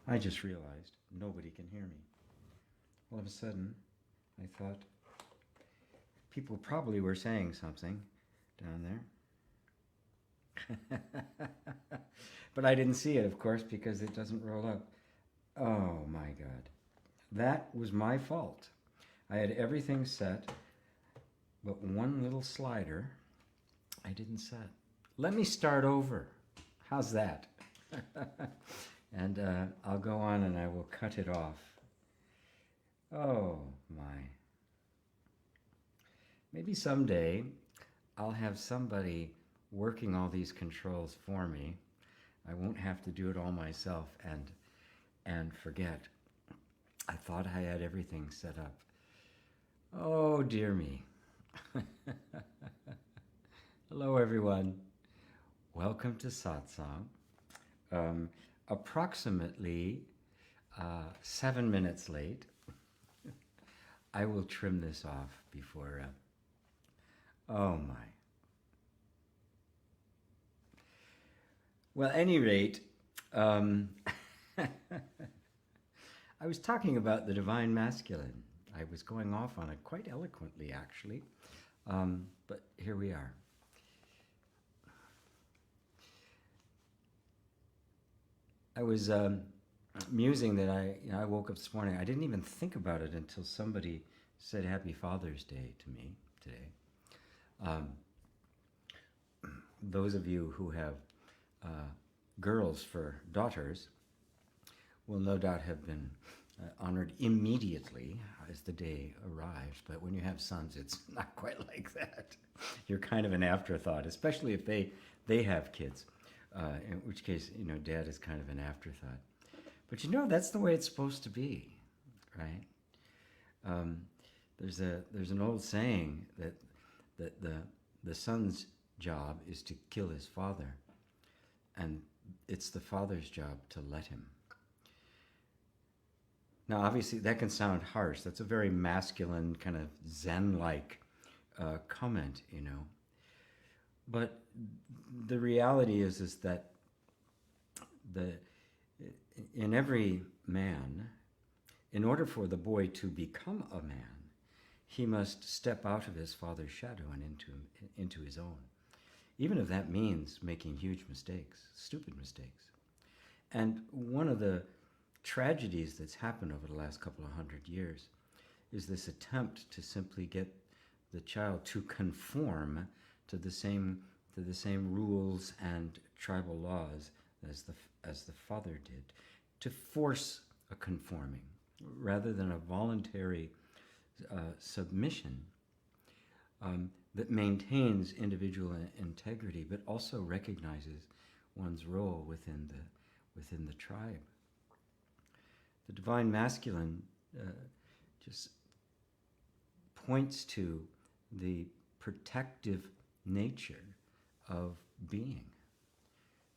I just realized nobody can hear me. All of a sudden, I thought people probably were saying something down there. But I didn't see it, of course, because it doesn't roll up. Oh my God. That was my fault. I had everything set, but one little slider I didn't set. Let me start over. How's that? And I'll go on and I will cut it off. Oh my. Maybe someday I'll have somebody working all these controls for me. I won't have to do it all myself and forget. I thought I had everything set up. Oh dear me. Hello everyone. Welcome to Satsang. Approximately 7 minutes late. I will trim this off before... oh my. Well, at any rate, I was talking about the divine masculine. I was going off on it quite eloquently, actually, but here we are. I was musing that I woke up this morning. I didn't even think about it until somebody said Happy Father's Day to me today. Those of you who have girls for daughters will no doubt have been honored immediately as the day arrives. But when you have sons, it's not quite like that. You're kind of an afterthought, especially if they have kids, in which case, dad is kind of an afterthought. But that's the way it's supposed to be, right? There's an old saying that the son's job is to kill his father, and it's the father's job to let him. Now, obviously, that can sound harsh. That's a very masculine, kind of Zen-like comment, But the reality is that in every man, in order for the boy to become a man, he must step out of his father's shadow and into his own, even if that means making huge mistakes, stupid mistakes. And one of the tragedies that's happened over the last couple of 100 years is this attempt to simply get the child to conform to the same rules and tribal laws as the father did, to force a conforming rather than a voluntary submission that maintains individual integrity, but also recognizes one's role within the tribe. The divine masculine just points to the protective nature of being,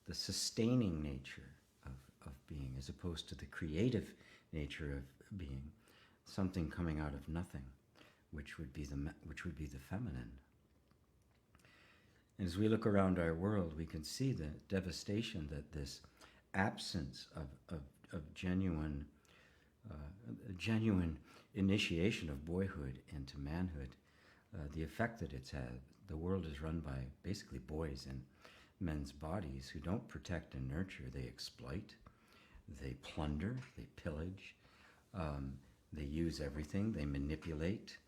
the sustaining nature of being, as opposed to the creative nature of being, something coming out of nothing, which would be the feminine. And as we look around our world, we can see the devastation that this absence of genuine initiation of boyhood into manhood, the effect that it's had. The world is run by basically boys in men's bodies who don't protect and nurture. They exploit, they plunder, they pillage, they use everything, they manipulate.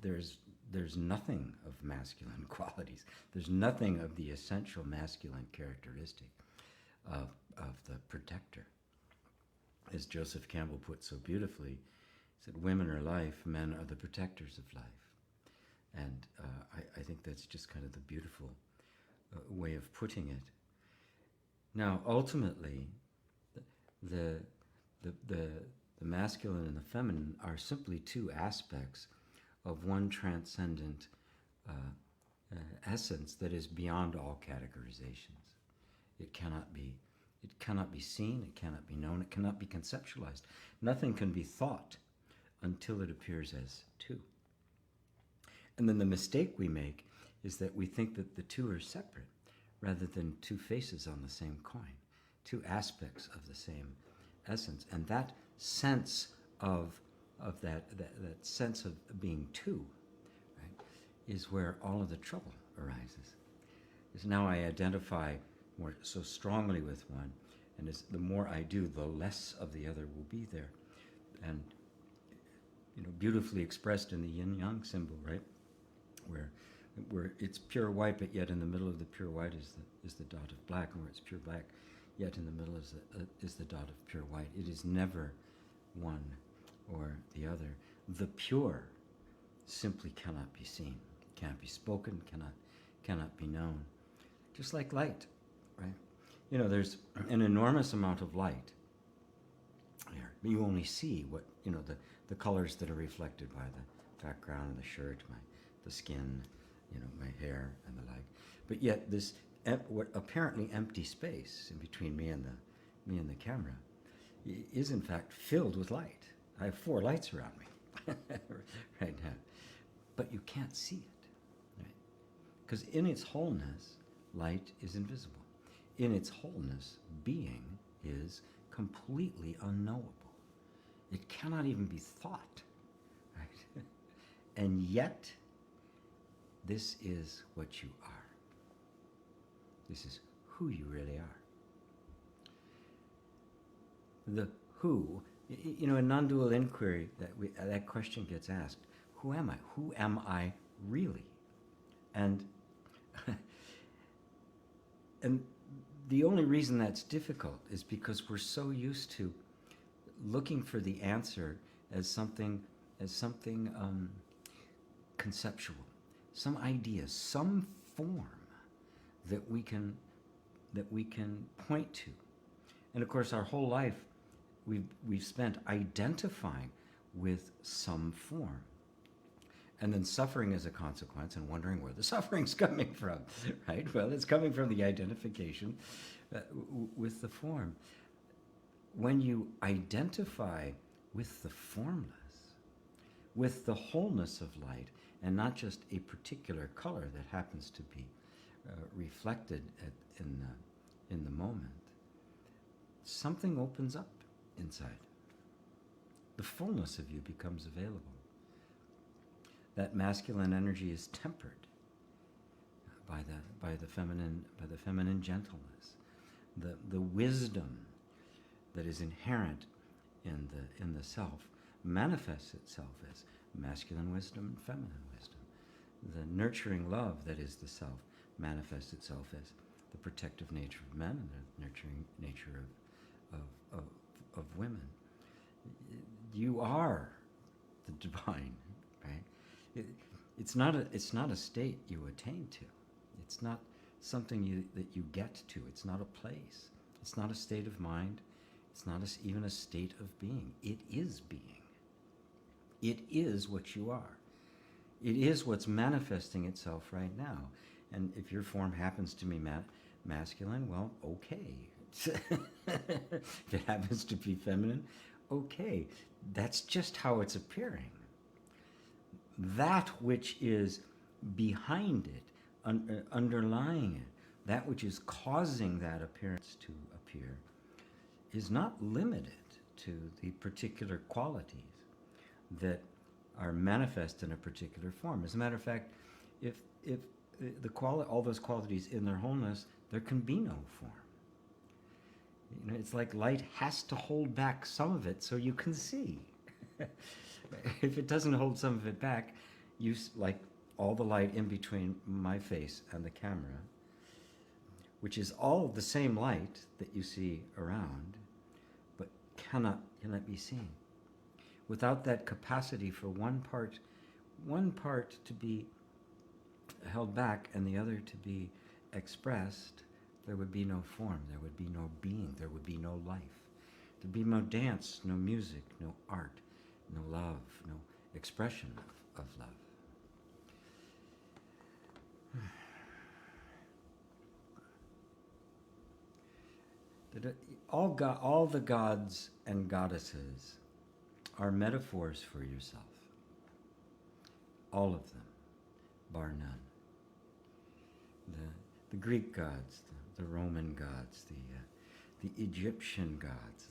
There's nothing of masculine qualities. There's nothing of the essential masculine characteristic of the protector. As Joseph Campbell put so beautifully, he said, women are life, men are the protectors of life. And I think that's just kind of the beautiful way of putting it. Now, ultimately, the masculine and the feminine are simply two aspects of one transcendent essence that is beyond all categorizations. It cannot be seen, it cannot be known, it cannot be conceptualized. Nothing can be thought until it appears as two. And then the mistake we make is that we think that the two are separate rather than two faces on the same coin, two aspects of the same essence. And that sense of that sense of being two, right, is where all of the trouble arises. Is now I identify more so strongly with one, and the more I do, the less of the other will be there. And beautifully expressed in the yin-yang symbol, right? Where it's pure white, but yet in the middle of the pure white is the dot of black, and where it's pure black, yet in the middle is the dot of pure white. It is never one or the other. The pure simply cannot be seen, can't be spoken, cannot be known. Just like light, right? There's an enormous amount of light here, but you only see what the colors that are reflected by the background of the shirt, the skin, my hair and the like. But yet this what apparently empty space in between me and the camera is in fact filled with light. I have 4 lights around me right now, but you can't see it, right? Because in its wholeness, light is invisible. In its wholeness, being is completely unknowable. It cannot even be thought, right? And yet, this is what you are. This is who you really are. The who, in non-dual inquiry, that question gets asked, who am I? Who am I really? And and the only reason that's difficult is because we're so used to looking for the answer as something conceptual, some idea, some form that we can point to. And of course, our whole life we've spent identifying with some form, and then suffering as a consequence, and wondering where the suffering's coming from, right? Well, it's coming from the identification with the form. When you identify with the formless, with the wholeness of light, and not just a particular color that happens to be reflected in the moment, something opens up inside. The fullness of you becomes available. That masculine energy is tempered by the feminine gentleness, the wisdom that is inherent in the self manifests itself as masculine wisdom and feminine wisdom. The nurturing love that is the self manifests itself as the protective nature of men and the nurturing nature of women. You are the divine, right? It's not a state you attain to. It's not something that you get to. It's not a place. It's not a state of mind. It's not even a state of being. It is being. It is what you are. It is what's manifesting itself right now. And if your form happens to be masculine, well, okay. If it happens to be feminine, okay. That's just how it's appearing. That which is behind it, underlying it, that which is causing that appearance to appear, is not limited to the particular qualities that are manifest in a particular form. As a matter of fact, if all those qualities in their wholeness, there can be no form. It's like light has to hold back some of it so you can see. If it doesn't hold some of it back, like all the light in between my face and the camera, which is all the same light that you see around, but cannot be seen. Without that capacity for one part to be held back and the other to be expressed, there would be no form, there would be no being, there would be no life. There'd be no dance, no music, no art, no love, no expression of love. All the gods and goddesses are metaphors for yourself. All of them, bar none. The Greek gods, the Roman gods, the Egyptian gods,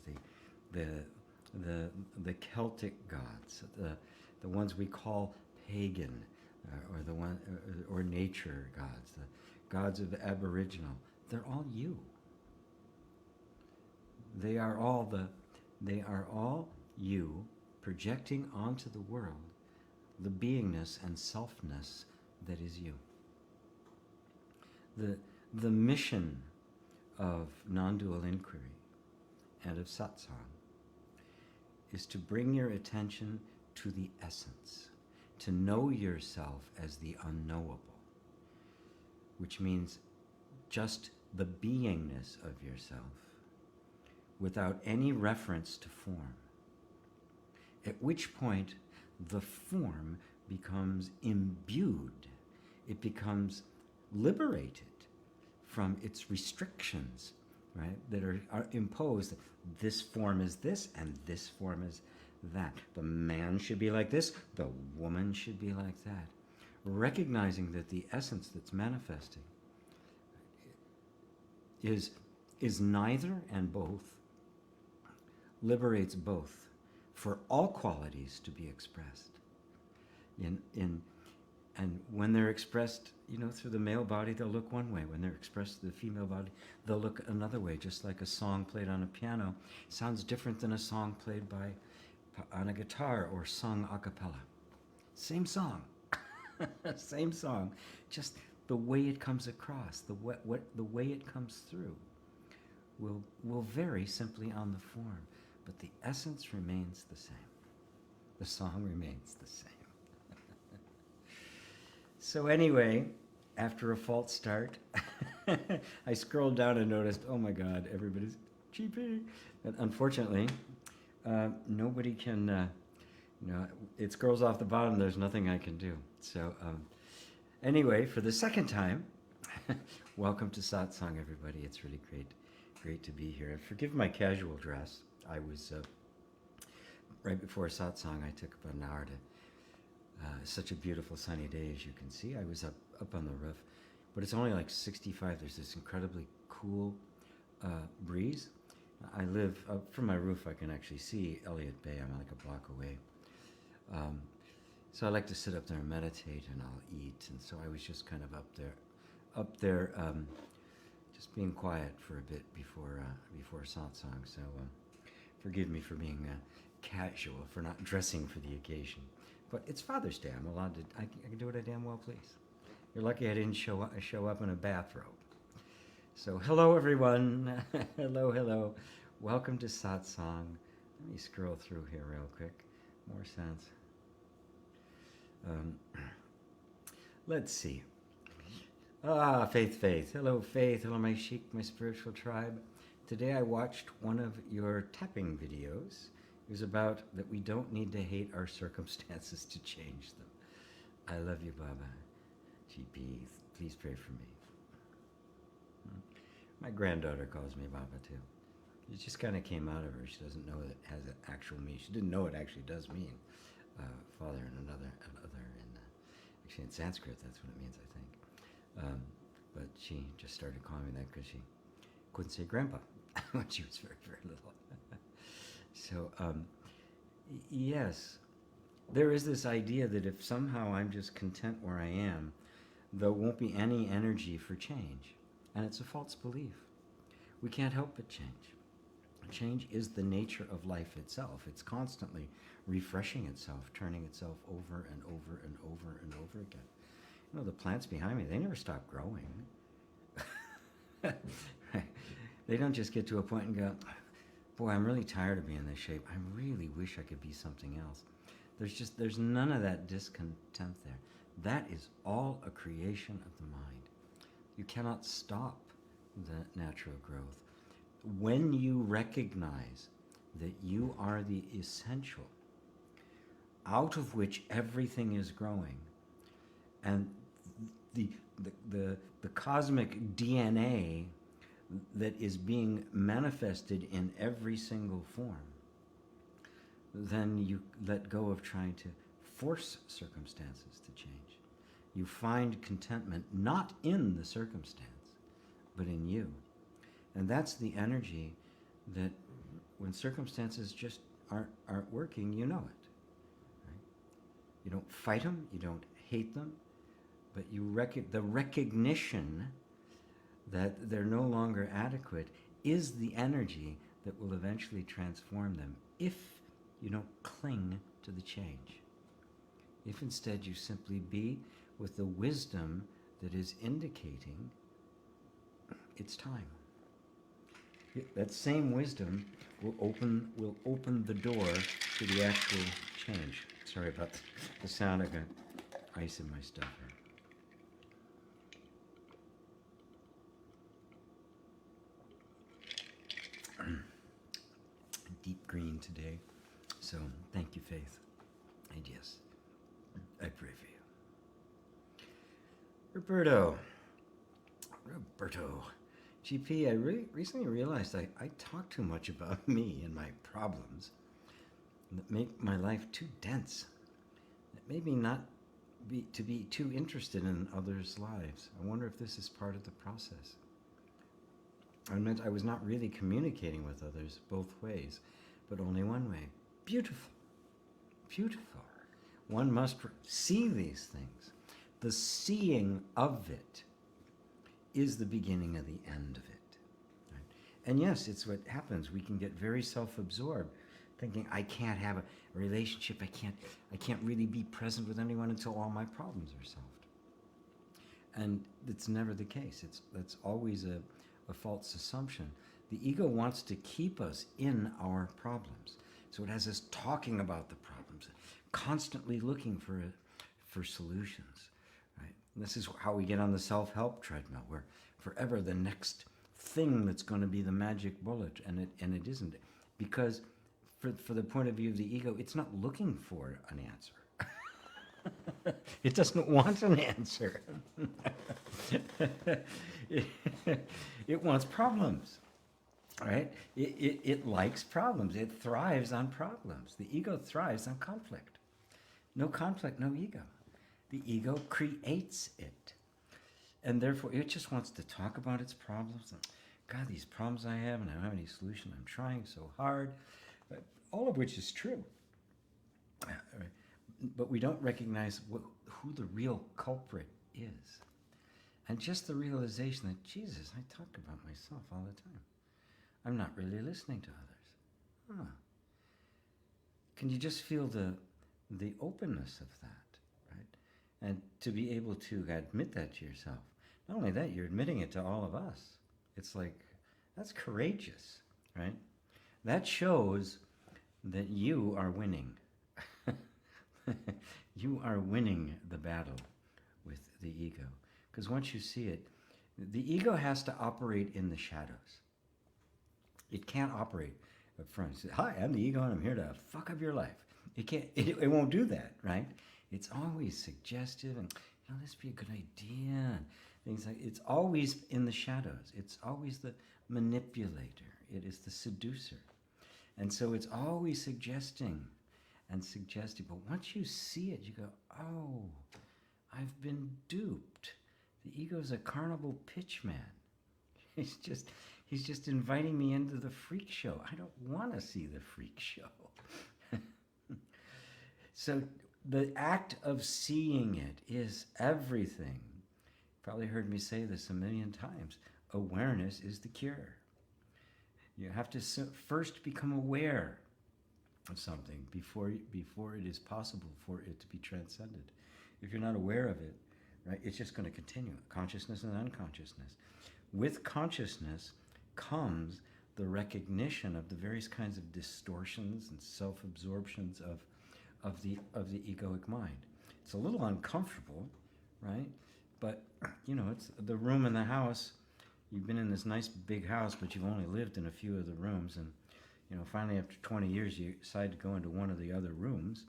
the Celtic gods, the ones we call pagan, or the one or nature gods, the gods of the Aboriginal. They're all you. They are all you projecting onto the world the beingness and selfness that is you. The mission of non-dual inquiry and of satsang is to bring your attention to the essence, to know yourself as the unknowable, which means just the beingness of yourself without any reference to form. At which point the form becomes imbued, it becomes liberated from its restrictions, right, that are imposed. This form is this, and this form is that. The man should be like this, the woman should be like that. Recognizing that the essence that's manifesting is neither and both, liberates both, for all qualities to be expressed. And when they're expressed, through the male body, they'll look one way. When they're expressed through the female body, they'll look another way. Just like a song played on a piano sounds different than a song played on a guitar or sung a cappella. Same song, same song. Just the way it comes across, the way it comes through, will vary simply on the form, but the essence remains the same. The song remains the same. So anyway, after a false start, I scrolled down and noticed, oh my God, everybody's GP. But unfortunately, nobody can, it scrolls off the bottom, there's nothing I can do. So anyway, for the second time, welcome to Satsang, everybody. It's really great to be here. Forgive my casual dress. I was, right before Satsang, I took about an hour to, such a beautiful sunny day, as you can see. I was up on the roof, but it's only like 65. There's this incredibly cool breeze. I live up from my roof. I can actually see Elliott Bay. I'm like a block away. So I like to sit up there and meditate, and I'll eat. And so I was just kind of up there, just being quiet for a bit before satsang. So forgive me for being casual, for not dressing for the occasion. But it's Father's Day. I'm allowed to. I can do what I damn well please. You're lucky I didn't show up in a bathrobe. So hello everyone. hello. Welcome to Satsang. Let me scroll through here real quick. More sense. Let's see. Faith. Hello, Faith. Hello, my sheik, my spiritual tribe. Today I watched one of your tapping videos. It was about that we don't need to hate our circumstances to change them. I love you, Baba. GP, please pray for me. My granddaughter calls me Baba, too. It just kind of came out of her. She doesn't know it has an actual meaning. She didn't know it actually does mean father and another actually in Sanskrit, that's what it means, I think. But she just started calling me that because she couldn't say grandpa when she was very, very little. So, yes, there is this idea that if somehow I'm just content where I am, there won't be any energy for change. And it's a false belief. We can't help but change. Change is the nature of life itself. It's constantly refreshing itself, turning itself over and over and over and over again. The plants behind me, they never stop growing. They don't just get to a point and go, boy, I'm really tired of being this shape. I really wish I could be something else. There's none of that discontent there. That is all a creation of the mind. You cannot stop the natural growth. When you recognize that you are the essential out of which everything is growing, and the cosmic DNA that is being manifested in every single form, then you let go of trying to force circumstances to change. You find contentment not in the circumstance, but in you. And that's the energy that when circumstances just aren't working, you know it. Right? You don't fight them, you don't hate them, but the recognition that they're no longer adequate is the energy that will eventually transform them if you don't cling to the change. If instead you simply be with the wisdom that is indicating it's time. That same wisdom will open the door to the actual change. Sorry about the sound. I got ice in my stuff here. Deep green today. So thank you, Faith. And yes, I pray for you. Roberto. GP, I recently realized I talk too much about me and my problems that make my life too dense. It made me not be too interested in others' lives. I wonder if this is part of the process. I meant I was not really communicating with others both ways, but only one way. Beautiful. Beautiful. One must see these things. The seeing of it is the beginning of the end of it. Right? And yes, it's what happens. We can get very self-absorbed, thinking I can't have a relationship, I can't really be present with anyone until all my problems are solved. And it's never the case. That's always a false assumption. The ego wants to keep us in our problems. So it has us talking about the problems, constantly looking for solutions. Right? And this is how we get on the self-help treadmill, where forever the next thing that's going to be the magic bullet, and it isn't. Because for the point of view of the ego, it's not looking for an answer. It doesn't want an answer. It wants problems, right? It likes problems. It thrives on problems. The ego thrives on conflict. No conflict, no ego. The ego creates it. And therefore, it just wants to talk about its problems. God, these problems I have, and I don't have any solution. I'm trying so hard. But all of which is true. But we don't recognize who the real culprit is. And just the realization that, Jesus, I talk about myself all the time. I'm not really listening to others. Huh. Can you just feel the openness of that, right? And to be able to admit that to yourself. Not only that, you're admitting it to all of us. It's like, that's courageous, right? That shows that you are winning. You are winning the battle with the ego. Because once you see it, the ego has to operate in the shadows. It can't operate up front. It says, hi, I'm the ego and I'm here to fuck up your life. It can't. It won't do that, right? It's always suggestive and, this would be a good idea. And things like, it's always in the shadows. It's always the manipulator. It is the seducer. And so it's always suggesting and suggesting. But once you see it, you go, oh, I've been duped. The ego is a carnival pitchman. He's just inviting me into the freak show. I don't want to see the freak show. So the act of seeing it is everything. You've probably heard me say this a million times. Awareness is the cure. You have to first become aware of something before it is possible for it to be transcended. If you're not aware of it, right, it's just going to continue. Consciousness and unconsciousness. With consciousness comes the recognition of the various kinds of distortions and self-absorptions of the egoic mind. It's a little uncomfortable, right? But it's the room in the house. You've been in this nice big house, but you've only lived in a few of the rooms, and finally after 20 years you decide to go into one of the other rooms,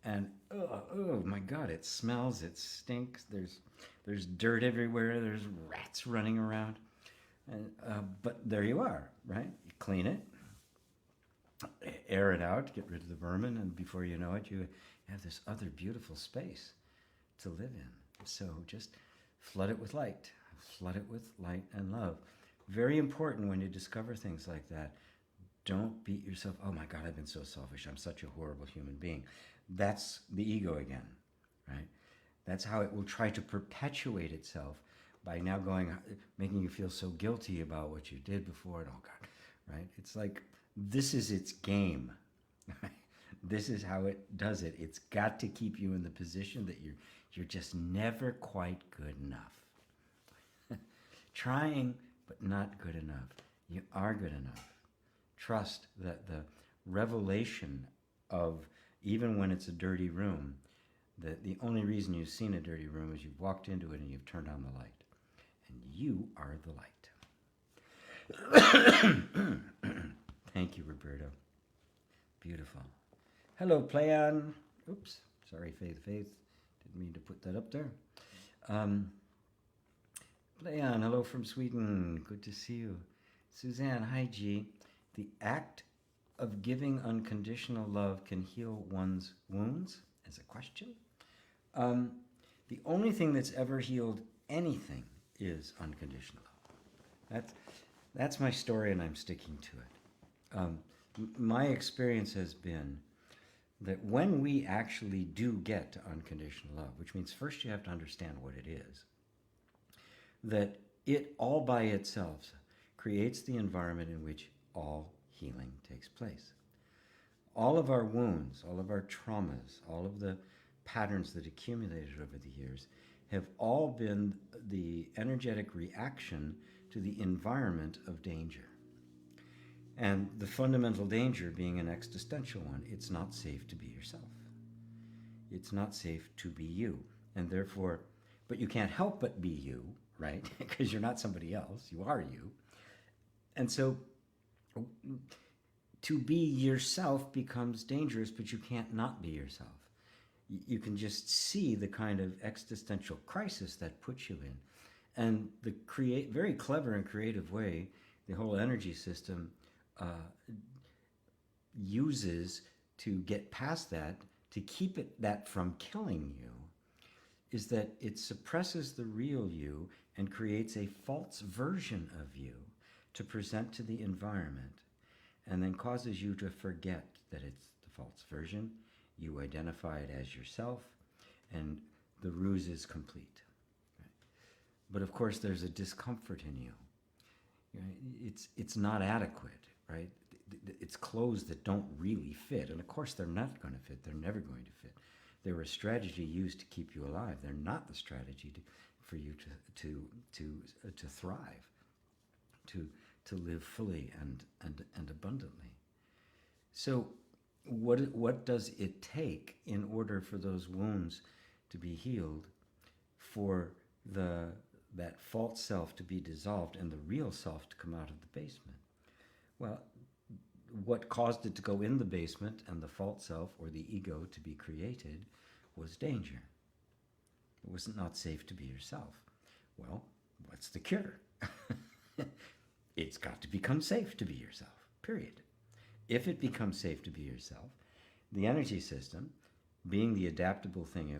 and oh my God, it smells, it stinks. There's dirt everywhere. There's rats running around, and but there you are, right? You clean it, air it out, get rid of the vermin, and before you know it, you have this other beautiful space to live in. So just flood it with light. Flood it with light and love. Very important when you discover things like that. Don't beat yourself. Oh my God, I've been so selfish. I'm such a horrible human being. That's the ego again, right? That's how it will try to perpetuate itself by now making you feel so guilty about what you did before. And oh God, right? It's like, this is its game. Right? This is how it does it. It's got to keep you in the position that you're just never quite good enough. Trying, but not good enough. You are good enough. Trust that the revelation of, even when it's a dirty room, that the only reason you've seen a dirty room is you've walked into it and you've turned on the light. And you are the light. Thank you, Roberto. Beautiful. Hello, Playan. Oops, sorry, Faith. Didn't mean to put that up there. Playan, hello from Sweden. Good to see you. Suzanne, hi, G. The act of giving unconditional love can heal one's wounds? As a question. The only thing that's ever healed anything is unconditional love. That's my story, and I'm sticking to it. My experience has been that when we actually do get to unconditional love, which means first you have to understand what it is, that it all by itself creates the environment in which all healing takes place. All of our wounds, all of our traumas, all of the patterns that accumulated over the years have all been the energetic reaction to the environment of danger. And the fundamental danger being an existential one. It's not safe to be yourself. It's not safe to be you. And therefore, but you can't help but be you, right? Because you're not somebody else. You are you. And so to be yourself becomes dangerous, but you can't not be yourself. You can just see the kind of existential crisis that puts you in. And the very clever and creative way the whole energy system uses to get past that, to keep that from killing you, is that it suppresses the real you and creates a false version of you to present to the environment, and then causes you to forget that it's the false version. You identify it as yourself, and the ruse is complete. Right? But of course, there's a discomfort in you. Right? It's not adequate, right? It's clothes that don't really fit, and of course, they're not going to fit. They're never going to fit. They were a strategy used to keep you alive. They're not the strategy for you to thrive, to live fully and abundantly. So what does it take in order for those wounds to be healed, for that false self to be dissolved and the real self to come out of the basement? Well, what caused it to go in the basement and the false self or the ego to be created was danger. It was not safe to be yourself. Well, what's the cure? It's got to become safe to be yourself, period. If it becomes safe to be yourself, the energy system, being the adaptable thing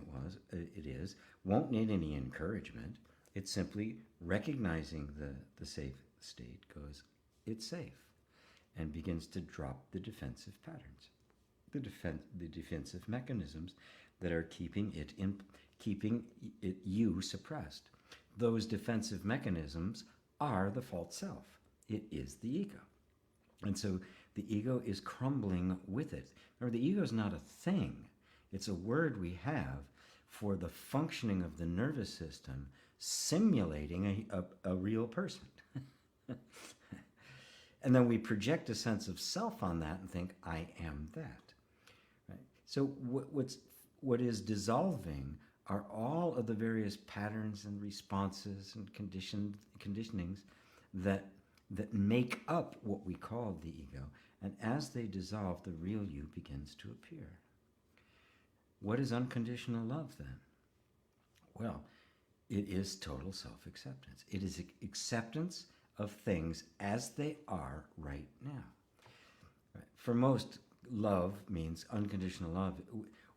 it is, won't need any encouragement. It's simply recognizing the safe state goes, it's safe, and begins to drop the defensive patterns, the defensive mechanisms that are keeping you suppressed. Those defensive mechanisms are the false self. It is the ego. And so the ego is crumbling with it. Remember, the ego is not a thing. It's a word we have for the functioning of the nervous system simulating a real person. And then we project a sense of self on that and think, I am that. Right? So what is dissolving are all of the various patterns and responses and conditionings that make up what we call the ego. And as they dissolve, the real you begins to appear. What is unconditional love then? Well, it is total self-acceptance. It is acceptance of things as they are right now. Right? For most, love means unconditional love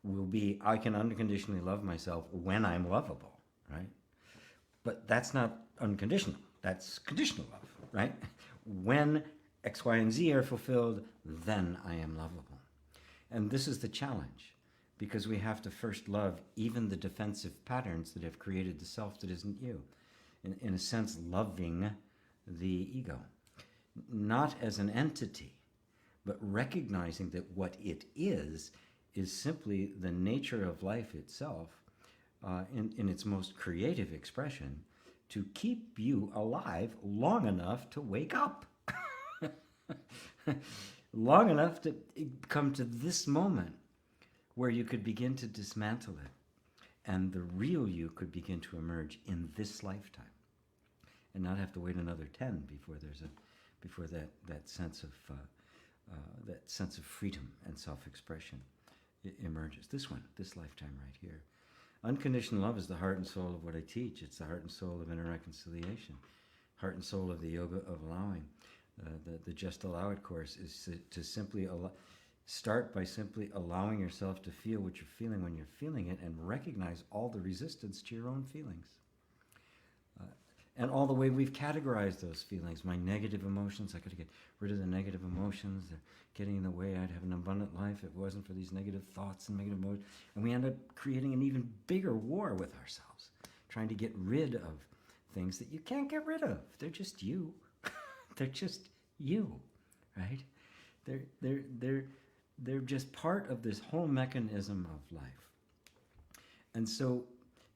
will be, I can unconditionally love myself when I'm lovable, right? But that's not unconditional. That's conditional love, right? When X, Y, and Z are fulfilled, then I am lovable. And this is the challenge, because we have to first love even the defensive patterns that have created the self that isn't you. In a sense, loving the ego. Not as an entity, but recognizing that what it is simply the nature of life itself, in its most creative expression, to keep you alive long enough to wake up. Long enough to come to this moment where you could begin to dismantle it, and the real you could begin to emerge in this lifetime, and not have to wait another 10 before that sense of freedom and self-expression emerges. This lifetime right here. Unconditional love is the heart and soul of what I teach. It's the heart and soul of inner reconciliation, heart and soul of the yoga of allowing. The Just Allow It course is to simply start by simply allowing yourself to feel what you're feeling when you're feeling it, and recognize all the resistance to your own feelings. And all the way we've categorized those feelings. My negative emotions, I got to get rid of the negative emotions. They're getting in the way. I'd have an abundant life if it wasn't for these negative thoughts and negative emotions. And we end up creating an even bigger war with ourselves, trying to get rid of things that you can't get rid of. They're just you. They're just you, right? They're just part of this whole mechanism of life. And so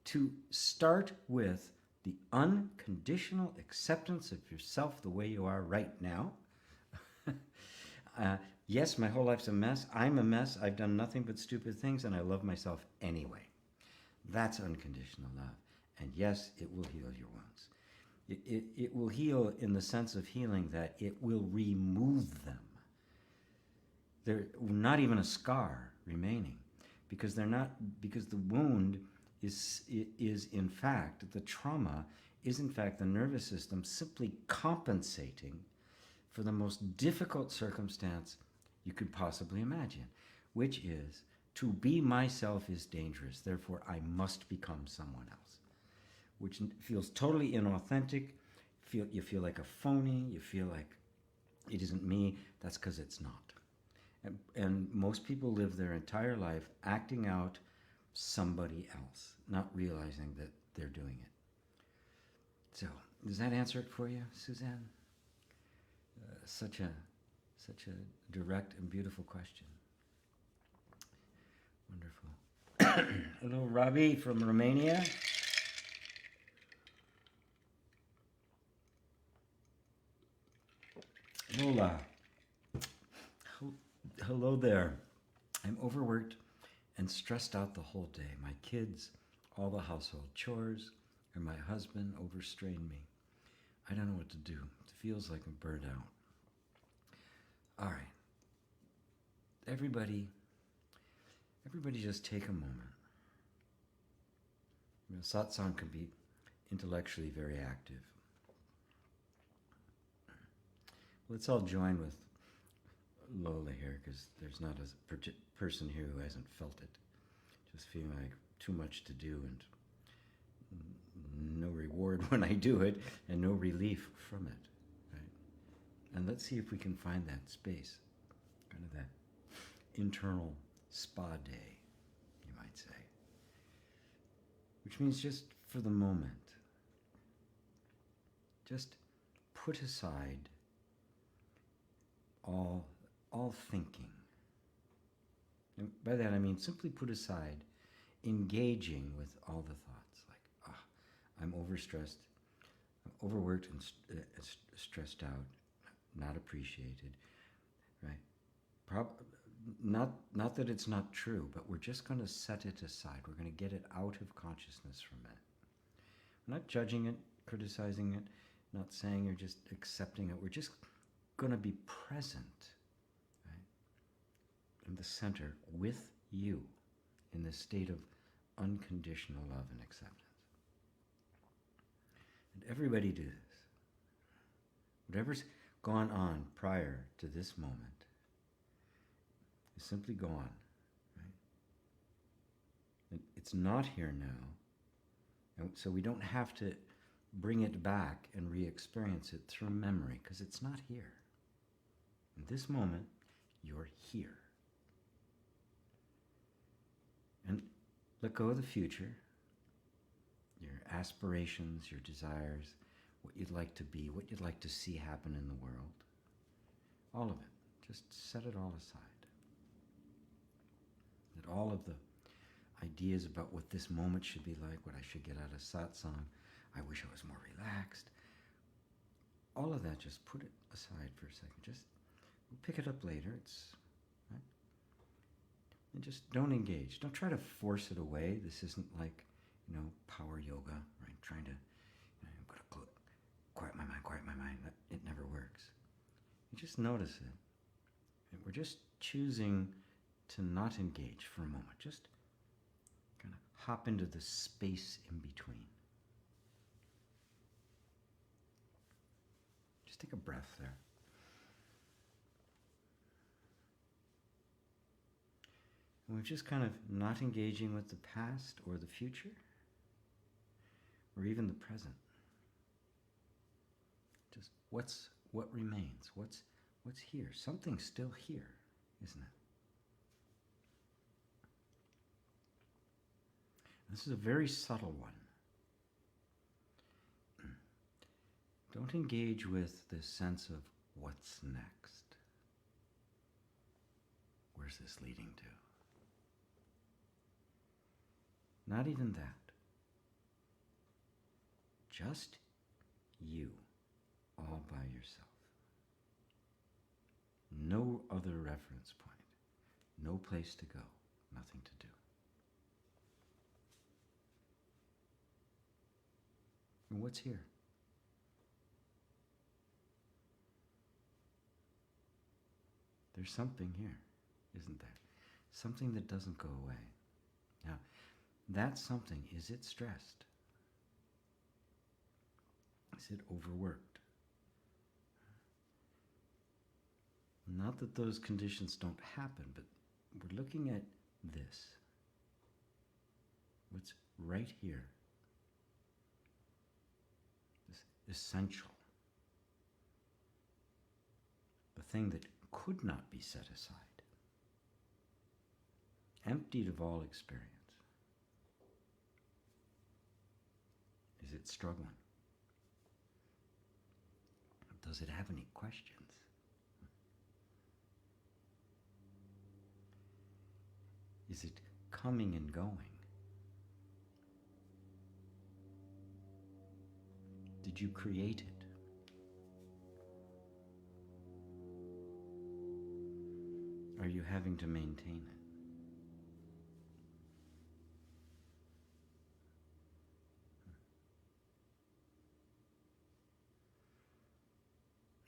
to start with the unconditional acceptance of yourself the way you are right now. Yes, my whole life's a mess. I'm a mess. I've done nothing but stupid things, and I love myself anyway. That's unconditional love. And yes, it will heal your wounds. It will heal in the sense of healing that it will remove them. They're not even a scar remaining, because the wound is in fact, the trauma is in fact the nervous system simply compensating for the most difficult circumstance you could possibly imagine, which is, to be myself is dangerous, therefore I must become someone else, which feels totally inauthentic. You feel like a phony, you feel like it isn't me. That's because it's not. And most people live their entire life acting out somebody else, not realizing that they're doing it. So, does that answer it for you, Suzanne? Such a direct and beautiful question. Wonderful. Hello, Robbie from Romania. Lola. Hello there. I'm overworked and stressed out the whole day. My kids, all the household chores, and my husband overstrain me. I don't know what to do. It feels like I'm burned out. All right. Everybody just take a moment. Satsang can be intellectually very active. Let's all join with Lola here, because there's not a person here who hasn't felt it. Just feeling like too much to do and no reward when I do it, and no relief from it. Right? And let's see if we can find that space, kind of that internal spa day, you might say. Which means just for the moment, just put aside all thinking. And by that I mean simply put aside engaging with all the thoughts, like, I'm overstressed, I'm overworked and stressed out, not appreciated, right? Not that it's not true, but we're just going to set it aside. We're going to get it out of consciousness for a minute. We're not judging it, criticizing it, not saying or just accepting it. We're just going to be present, right, in the center with you, in this state of unconditional love and acceptance. And everybody do this. Whatever's gone on prior to this moment is simply gone, right? And it's not here now, and so we don't have to bring it back and re-experience it through memory, because it's not here. In this moment, you're here. And let go of the future, your aspirations, your desires, what you'd like to be, what you'd like to see happen in the world. All of it. Just set it all aside. Let all of the ideas about what this moment should be like, what I should get out of satsang, I wish I was more relaxed. All of that, just put it aside for a second. Just pick it up later. Right? And just don't engage. Don't try to force it away. This isn't like, power yoga, right? Trying to, I've got to quiet my mind. It never works. You just notice it. And we're just choosing to not engage for a moment. Just kind of hop into the space in between. Just take a breath there. And we're just kind of not engaging with the past or the future, or even the present. Just what remains? What's here? Something's still here, isn't it? This is a very subtle one. Don't engage with this sense of what's next. Where's this leading to? Not even that. Just you, all by yourself. No other reference point. No place to go. Nothing to do. And what's here? There's something here, isn't there? Something that doesn't go away. Now, that something, is it stressed? Is it overworked? Not that those conditions don't happen, but we're looking at this. What's right here. This essential. The thing that could not be set aside. Emptied of all experience. Is it struggling? Does it have any questions? Is it coming and going? Did you create it? Are you having to maintain it?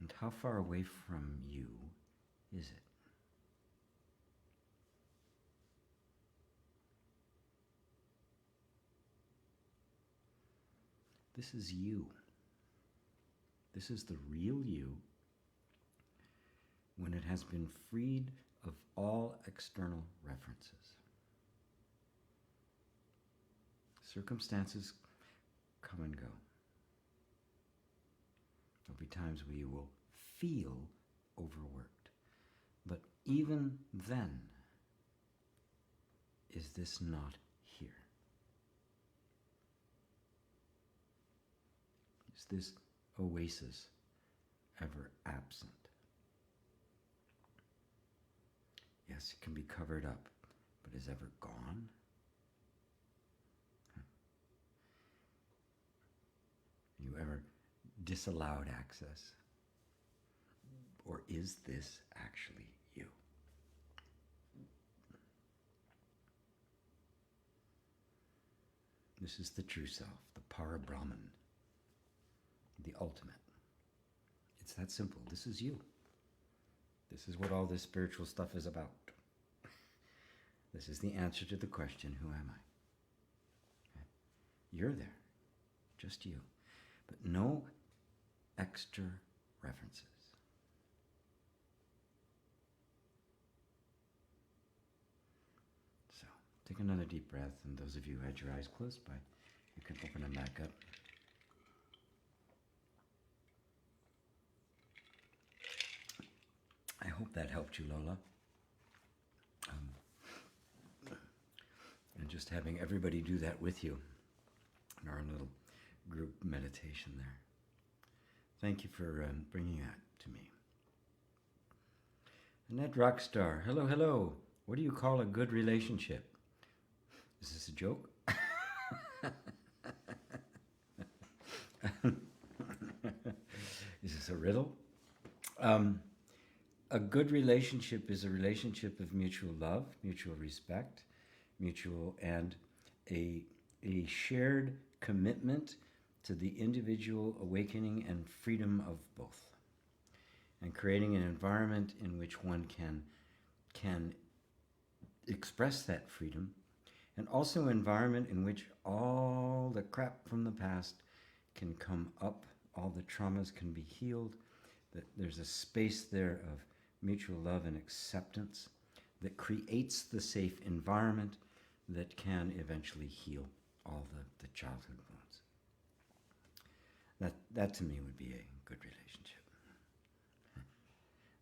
And how far away from you is it? This is you. This is the real you when it has been freed of all external references. Circumstances come and go. There'll be times where you will feel overworked. But even then, is this not here? Is this oasis ever absent? Yes, it can be covered up, but is ever gone? You ever disallowed access? Or is this actually you? This is the true self, the Para-Brahman, the ultimate. It's that simple. This is you. This is what all this spiritual stuff is about. This is the answer to the question, who am I? Okay. You're there. Just you. But no extra references. So, take another deep breath, and those of you who had your eyes closed by, you can open them back up. that helped you, Lola. And just having everybody do that with you in our little group meditation there. Thank you for bringing that to me. Annette Rockstar, hello, hello. What do you call a good relationship? Is this a joke? Is this a riddle? A good relationship is a relationship of mutual love, mutual respect, mutual and a shared commitment to the individual awakening and freedom of both, and creating an environment in which one can express that freedom, and also an environment in which all the crap from the past can come up, all the traumas can be healed, that there's a space there of mutual love and acceptance that creates the safe environment that can eventually heal all the childhood wounds. That to me would be a good relationship.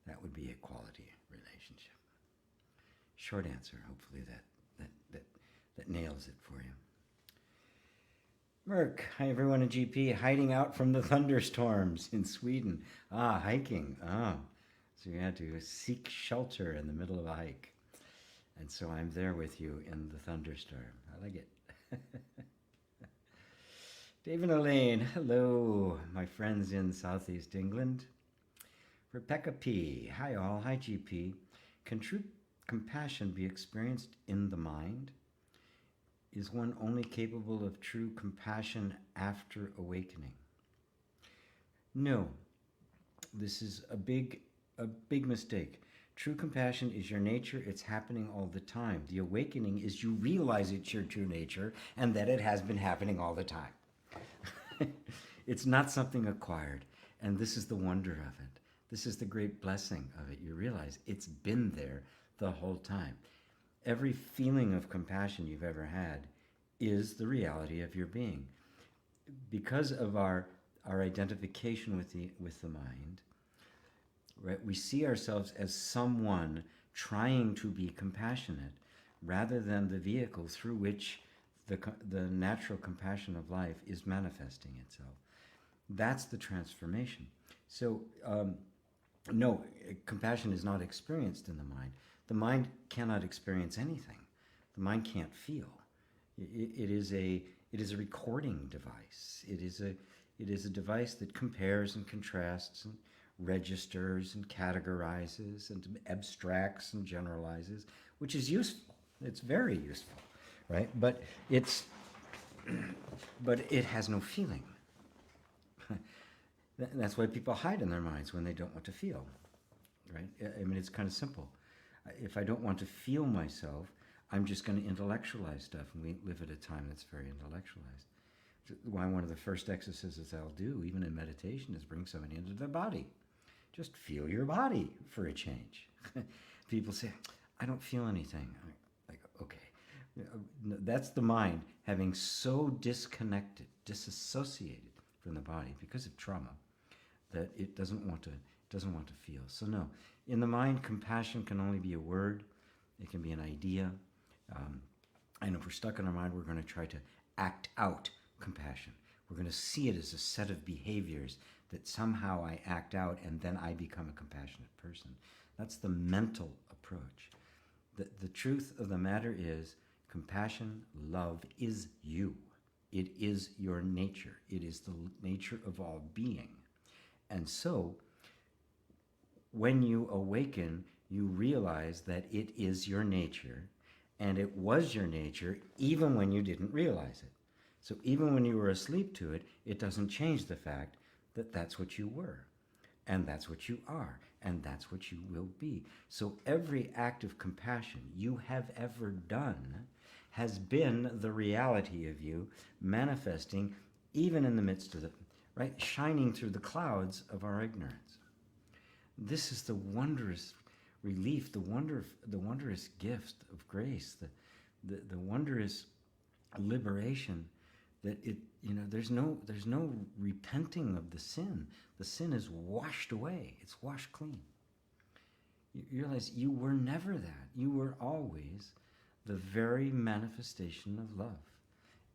That would be a quality relationship. Short answer, hopefully that nails it for you. Merck, hi everyone in GP, hiding out from the thunderstorms in Sweden. Hiking. So you had to seek shelter in the middle of a hike. And so I'm there with you in the thunderstorm. I like it. David Elaine, hello, my friends in Southeast England. Rebecca P, hi all, hi GP. Can true compassion be experienced in the mind? Is one only capable of true compassion after awakening? No, this is a big mistake. True compassion is your nature. It's happening all the time. The awakening is you realize it's your true nature and that it has been happening all the time. It's not something acquired. And this is the wonder of it. This is the great blessing of it. You realize it's been there the whole time. Every feeling of compassion you've ever had is the reality of your being. Because of our identification with the mind, right, we see ourselves as someone trying to be compassionate rather than the vehicle through which the natural compassion of life is manifesting itself. That's the transformation. So, no, compassion is not experienced in the mind. The mind cannot experience anything. The mind can't feel. It is a recording device. It is a device that compares and contrasts and registers and categorizes and abstracts and generalizes, which is useful. It's very useful, right? But it has no feeling. That's why people hide in their minds when they don't want to feel, right? I mean, it's kind of simple. If I don't want to feel myself, I'm just going to intellectualize stuff, and we live at a time that's very intellectualized. Why one of the first exercises I'll do, even in meditation, is bring somebody into their body. Just feel your body for a change. People say, I don't feel anything. I'm like, okay. That's the mind having so disconnected, disassociated from the body because of trauma that it doesn't want to feel. So no, in the mind, compassion can only be a word. It can be an idea. And if we're stuck in our mind, we're going to try to act out compassion. We're going to see it as a set of behaviors that somehow I act out and then I become a compassionate person. That's the mental approach. The truth of the matter is compassion, love is you. It is your nature. It is the nature of all being. And so, when you awaken, you realize that it is your nature, and it was your nature even when you didn't realize it. So even when you were asleep to it, it doesn't change the fact that that's what you were, and that's what you are, and that's what you will be. So every act of compassion you have ever done has been the reality of you manifesting even in the midst of the, right, shining through the clouds of our ignorance. This is the wondrous relief, the wondrous gift of grace, the wondrous liberation that it, there's no repenting of the sin. The sin is washed away. It's washed clean. You realize you were never that. You were always the very manifestation of love,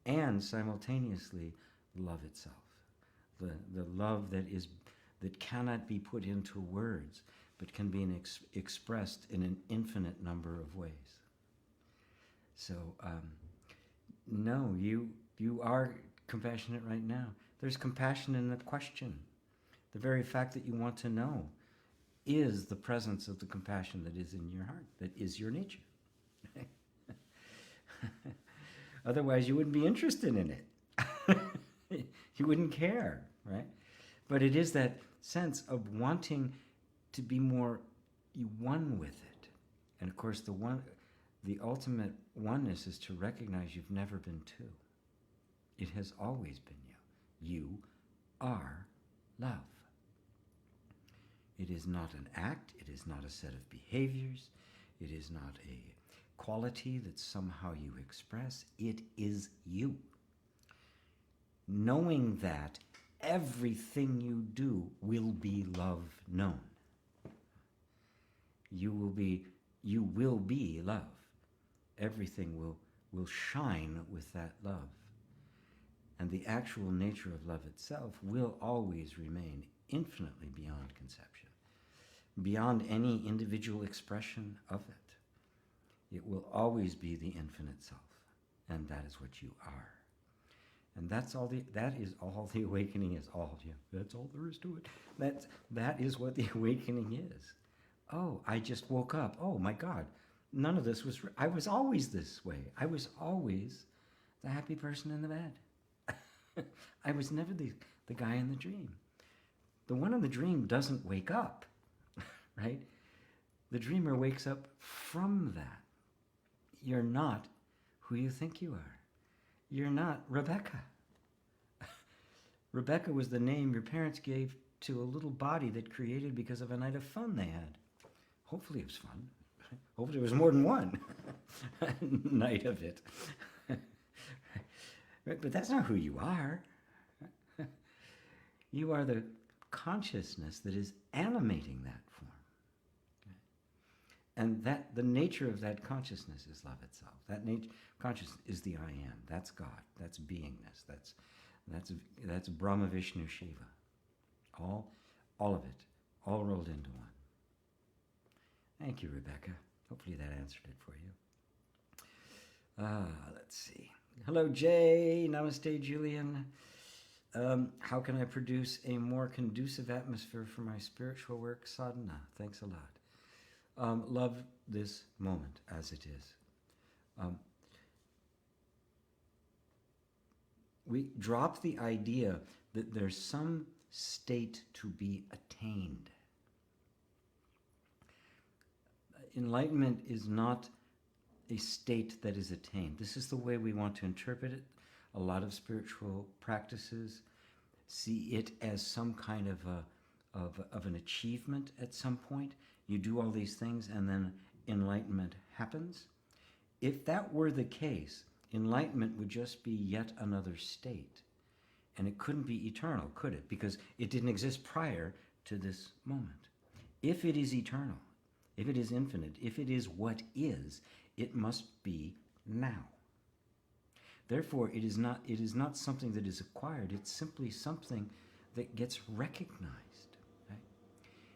and simultaneously love itself. The love that cannot be put into words, but can be expressed in an infinite number of ways. So, no, you are compassionate right now. There's compassion in the question. The very fact that you want to know is the presence of the compassion that is in your heart, that is your nature. Otherwise, you wouldn't be interested in it. You wouldn't care, right? But it is that sense of wanting to be more one with it. And of course, the ultimate oneness is to recognize you've never been two. It has always been you. You are love. It is not an act. It is not a set of behaviors. It is not a quality that somehow you express. It is you. Knowing that, everything you do will be love known. You will be love. Everything will shine with that love. And the actual nature of love itself will always remain infinitely beyond conception, beyond any individual expression of it. It will always be the infinite self, and that is what you are. And that is all the awakening is. That's all there is to it. That is what the awakening is. Oh, I just woke up. Oh my God, none of this was. I was always this way. I was always the happy person in the bed. I was never the guy in the dream. The one in the dream doesn't wake up, right? The dreamer wakes up from that. You're not who you think you are. You're not Rebecca. Rebecca was the name your parents gave to a little body that created because of a night of fun they had. Hopefully it was fun. Hopefully it was more than one night of it. But that's not who you are. You are the consciousness that is animating that form. And that the nature of that consciousness is love itself. That consciousness is the I am. That's God. That's beingness. That's Brahma, Vishnu, Shiva. All of it, all rolled into one. Thank you, Rebecca. Hopefully that answered it for you. Let's see. Hello, Jay. Namaste, Julian. How can I produce a more conducive atmosphere for my spiritual work? Sadhana. Thanks a lot. Love this moment as it is. We drop the idea that there's some state to be attained. Enlightenment is not a state that is attained. This is the way we want to interpret it. A lot of spiritual practices see it as some kind of an achievement at some point. You do all these things and then enlightenment happens. If that were the case, enlightenment would just be yet another state. And it couldn't be eternal, could it? Because it didn't exist prior to this moment. If it is eternal, if it is infinite, if it is what is, it must be now. Therefore, it is not something that is acquired. It's simply something that gets recognized. Right?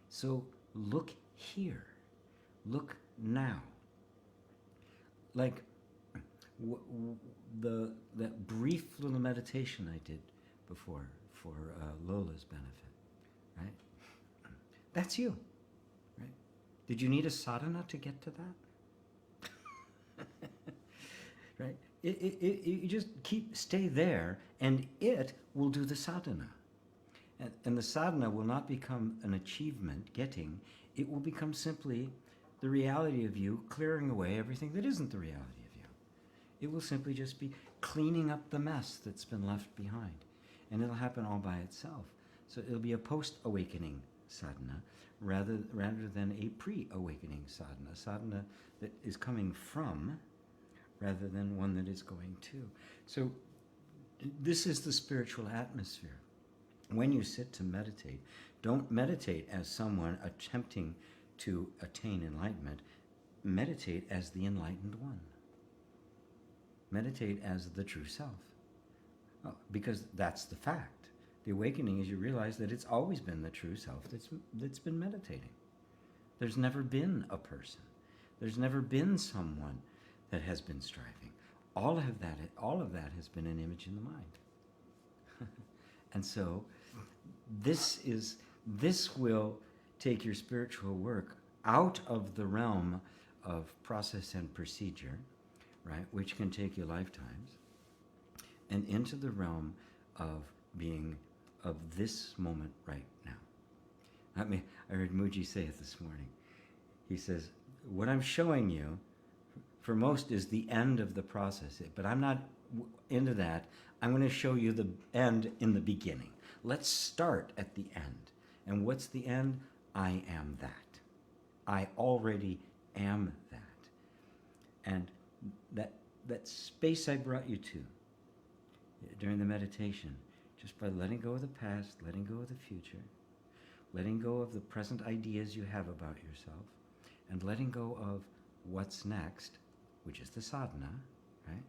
So look here. Look now. Like that brief little meditation I did before for Lola's benefit, right? That's you, right? Did you need a sadhana to get to that? Right? You just stay there, and it will do the sadhana. And the sadhana will not become an achievement, getting. It will become simply the reality of you clearing away everything that isn't the reality of you. It will simply just be cleaning up the mess that's been left behind. And it'll happen all by itself. So it'll be a post-awakening sadhana rather than a pre-awakening sadhana. Sadhana that is coming from rather than one that is going to. So this is the spiritual atmosphere. When you sit to meditate, don't meditate as someone attempting to attain enlightenment, meditate as the enlightened one. Meditate as the true self. Because that's the fact. The awakening is you realize that it's always been the true self that's been meditating. There's never been a person. There's never been someone that has been striving. All of that has been an image in the mind. And so this will take your spiritual work out of the realm of process and procedure, right, which can take you lifetimes, and into the realm of being of this moment right now. I heard Mooji say it this morning. He says, what I'm showing you, for most, is the end of the process, but I'm not into that. I'm going to show you the end in the beginning. Let's start at the end. And what's the end? I am that. I already am that. And that space I brought you to during the meditation, just by letting go of the past, letting go of the future, letting go of the present ideas you have about yourself, and letting go of what's next, which is the sadhana, right?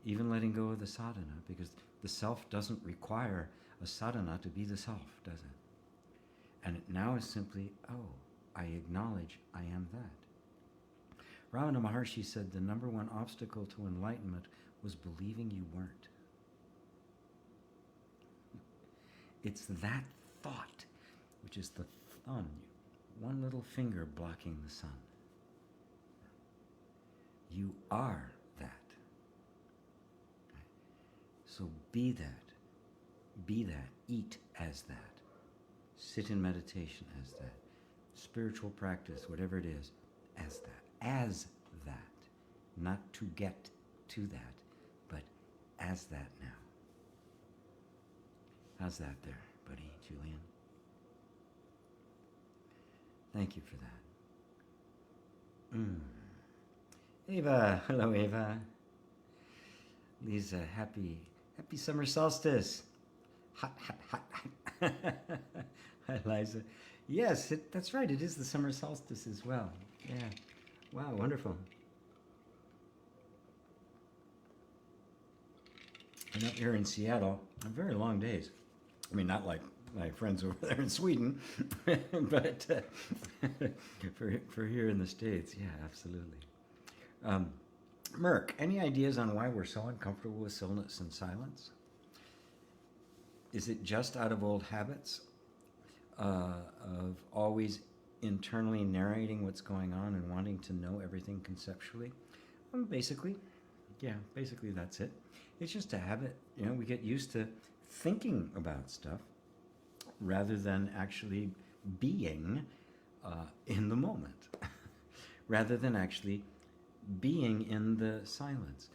Even letting go of the sadhana, because the self doesn't require a sadhana to be the self, does it? And it now is simply, I acknowledge I am that. Ramana Maharshi said the number one obstacle to enlightenment was believing you weren't. It's that thought, which is the thumb, one little finger blocking the sun. You are that. So be that, eat as that, sit in meditation as that, spiritual practice, whatever it is, as that, not to get to that, but as that now. How's that there, buddy, Julian? Thank you for that. Ava, hello Ava. Lisa, happy summer solstice. Hot. Hi, Liza. Yes, that's right. It is the summer solstice as well. Yeah. Wow, wonderful. And up here in Seattle, very long days. I mean, not like my friends over there in Sweden, but for here in the States, yeah, absolutely. Merck, any ideas on why we're so uncomfortable with stillness and silence? Is it just out of old habits of always internally narrating what's going on and wanting to know everything conceptually? Basically that's it. It's just a habit. We get used to thinking about stuff rather than actually being in the moment, rather than actually being in the silence.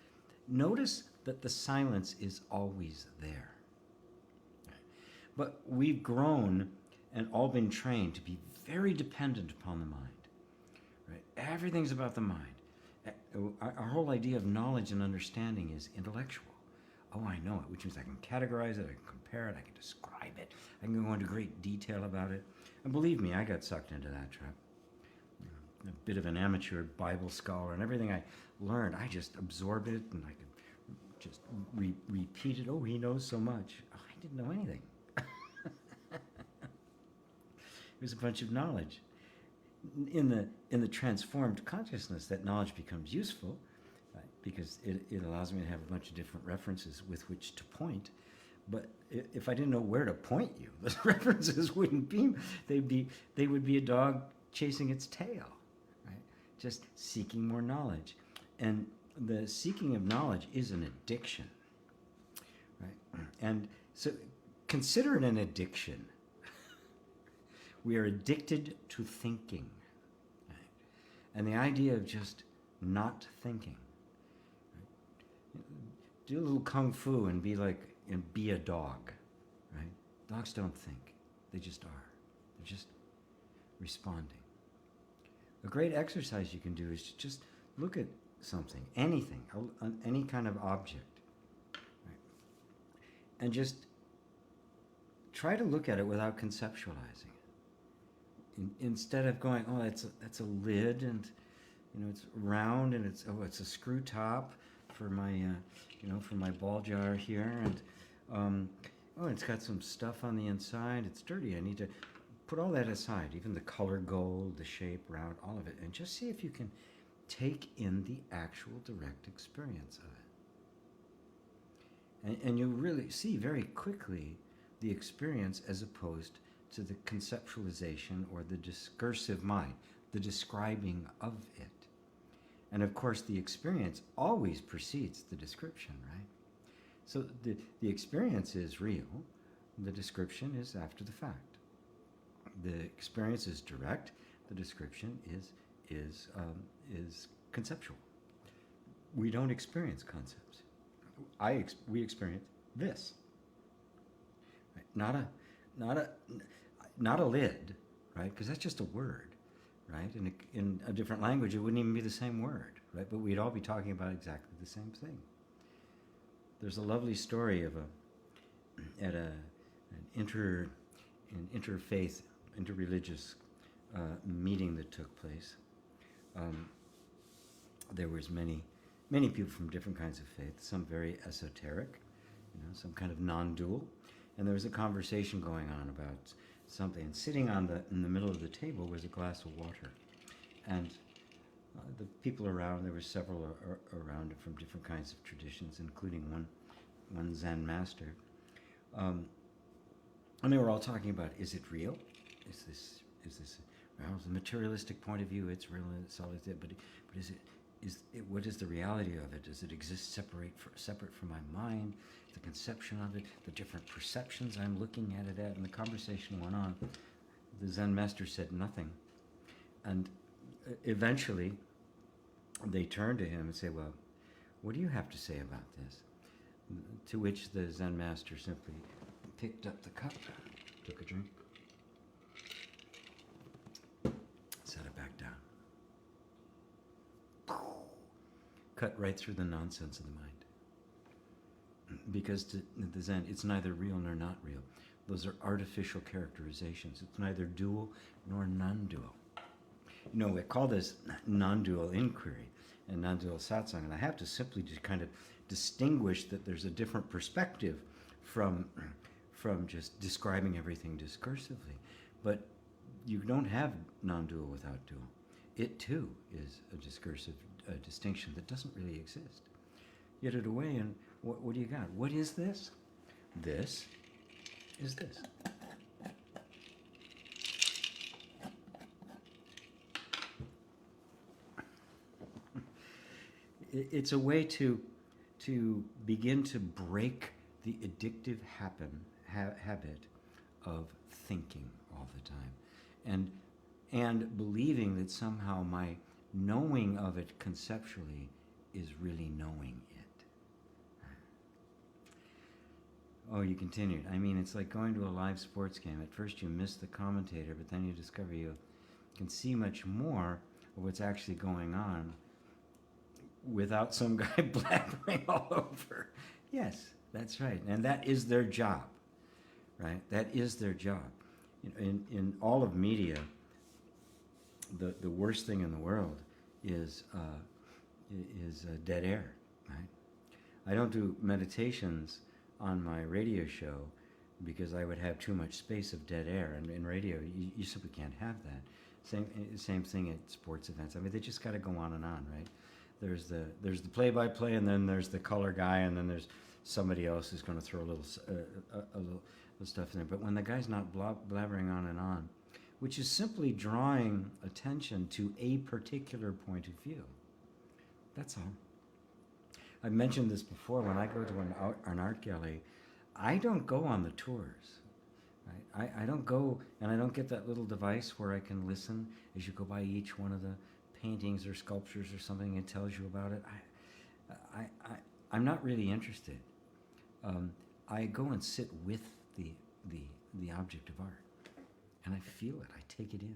Notice that the silence is always there. But we've grown and all been trained to be very dependent upon the mind. Right? Everything's about the mind. Our whole idea of knowledge and understanding is intellectual. Oh, I know it, which means I can categorize it, I can compare it, I can describe it, I can go into great detail about it. And believe me, I got sucked into that trap. A bit of an amateur Bible scholar, and everything I learned, I just absorbed it, and I could just repeat it. Oh, he knows so much. Oh, I didn't know anything. It was a bunch of knowledge. In the transformed consciousness, that knowledge becomes useful, right? Because it allows me to have a bunch of different references with which to point. But if I didn't know where to point you, the references wouldn't be. They would be a dog chasing its tail, right? Just seeking more knowledge, and the seeking of knowledge is an addiction, right? And so consider it an addiction. We are addicted to thinking. Right? And the idea of just not thinking. Right? Do a little kung fu and be a dog. Right? Dogs don't think. They just are. They're just responding. A great exercise you can do is to just look at something, anything, any kind of object. Right? And just try to look at it without conceptualizing it. instead of going, oh, that's a lid, and it's round, and it's a screw top for my for my ball jar here, and oh, it's got some stuff on the inside. It's dirty. I need to put all that aside, even the color gold, the shape, round, all of it, and just see if you can take in the actual direct experience of it. And you really see very quickly the experience as opposed to the conceptualization or the discursive mind, the describing of it. And of course, the experience always precedes the description, right? So the experience is real, the description is after the fact. The experience is direct, the description is conceptual. We don't experience concepts. We experience this, right? Not a lid, right? Because that's just a word, right? In a different language, it wouldn't even be the same word, right? But we'd all be talking about exactly the same thing. There's a lovely story of an interfaith, interreligious meeting that took place. There was many people from different kinds of faith, some very esoteric, some kind of non-dual, and there was a conversation going on about something. And sitting in the middle of the table was a glass of water, and the people around, there were several around from different kinds of traditions, including one Zen master, and they were all talking about: is it real? Is this well, from the materialistic point of view, it's real and it's all it. But what is the reality of it? Does it exist separate from my mind, the conception of it, the different perceptions I'm looking at it at? And the conversation went on. The Zen master said nothing, and eventually they turned to him and said, well, what do you have to say about this? To which the Zen master simply picked up the cup, took a drink, set it back down. Cut right through the nonsense of the mind. Because to the Zen, it's neither real nor not real. Those are artificial characterizations. It's neither dual nor non-dual. We call this non-dual inquiry and non-dual satsang, and I have to simply just kind of distinguish that there's a different perspective from just describing everything discursively. But you don't have non-dual without dual. It too is a discursive distinction that doesn't really exist. Get it away, and what do you got? What is this? This is this. It's a way to begin to break the addictive habit of thinking all the time, and believing that somehow my knowing of it conceptually is really knowing it. Oh, you continued. I mean, it's like going to a live sports game. At first you miss the commentator, but then you discover you can see much more of what's actually going on without some guy blabbering all over. Yes, that's right. And that is their job, right? That is their job. In all of media, the worst thing in the world is dead air, right? I don't do meditations on my radio show because I would have too much space of dead air, and in radio you simply can't have that. Same thing at sports events. I mean, they just got to go on and on, right? There's the play-by-play, and then there's the color guy, and then there's somebody else who's going to throw a little stuff in there. But when the guy's not blabbering on and on, which is simply drawing attention to a particular point of view, that's all. I've mentioned this before. When I go to an art gallery, I don't go on the tours. Right? I don't go, and I don't get that little device where I can listen as you go by each one of the paintings or sculptures or something. It tells you about it. I'm not really interested. I go and sit with the object of art, and I feel it. I take it in.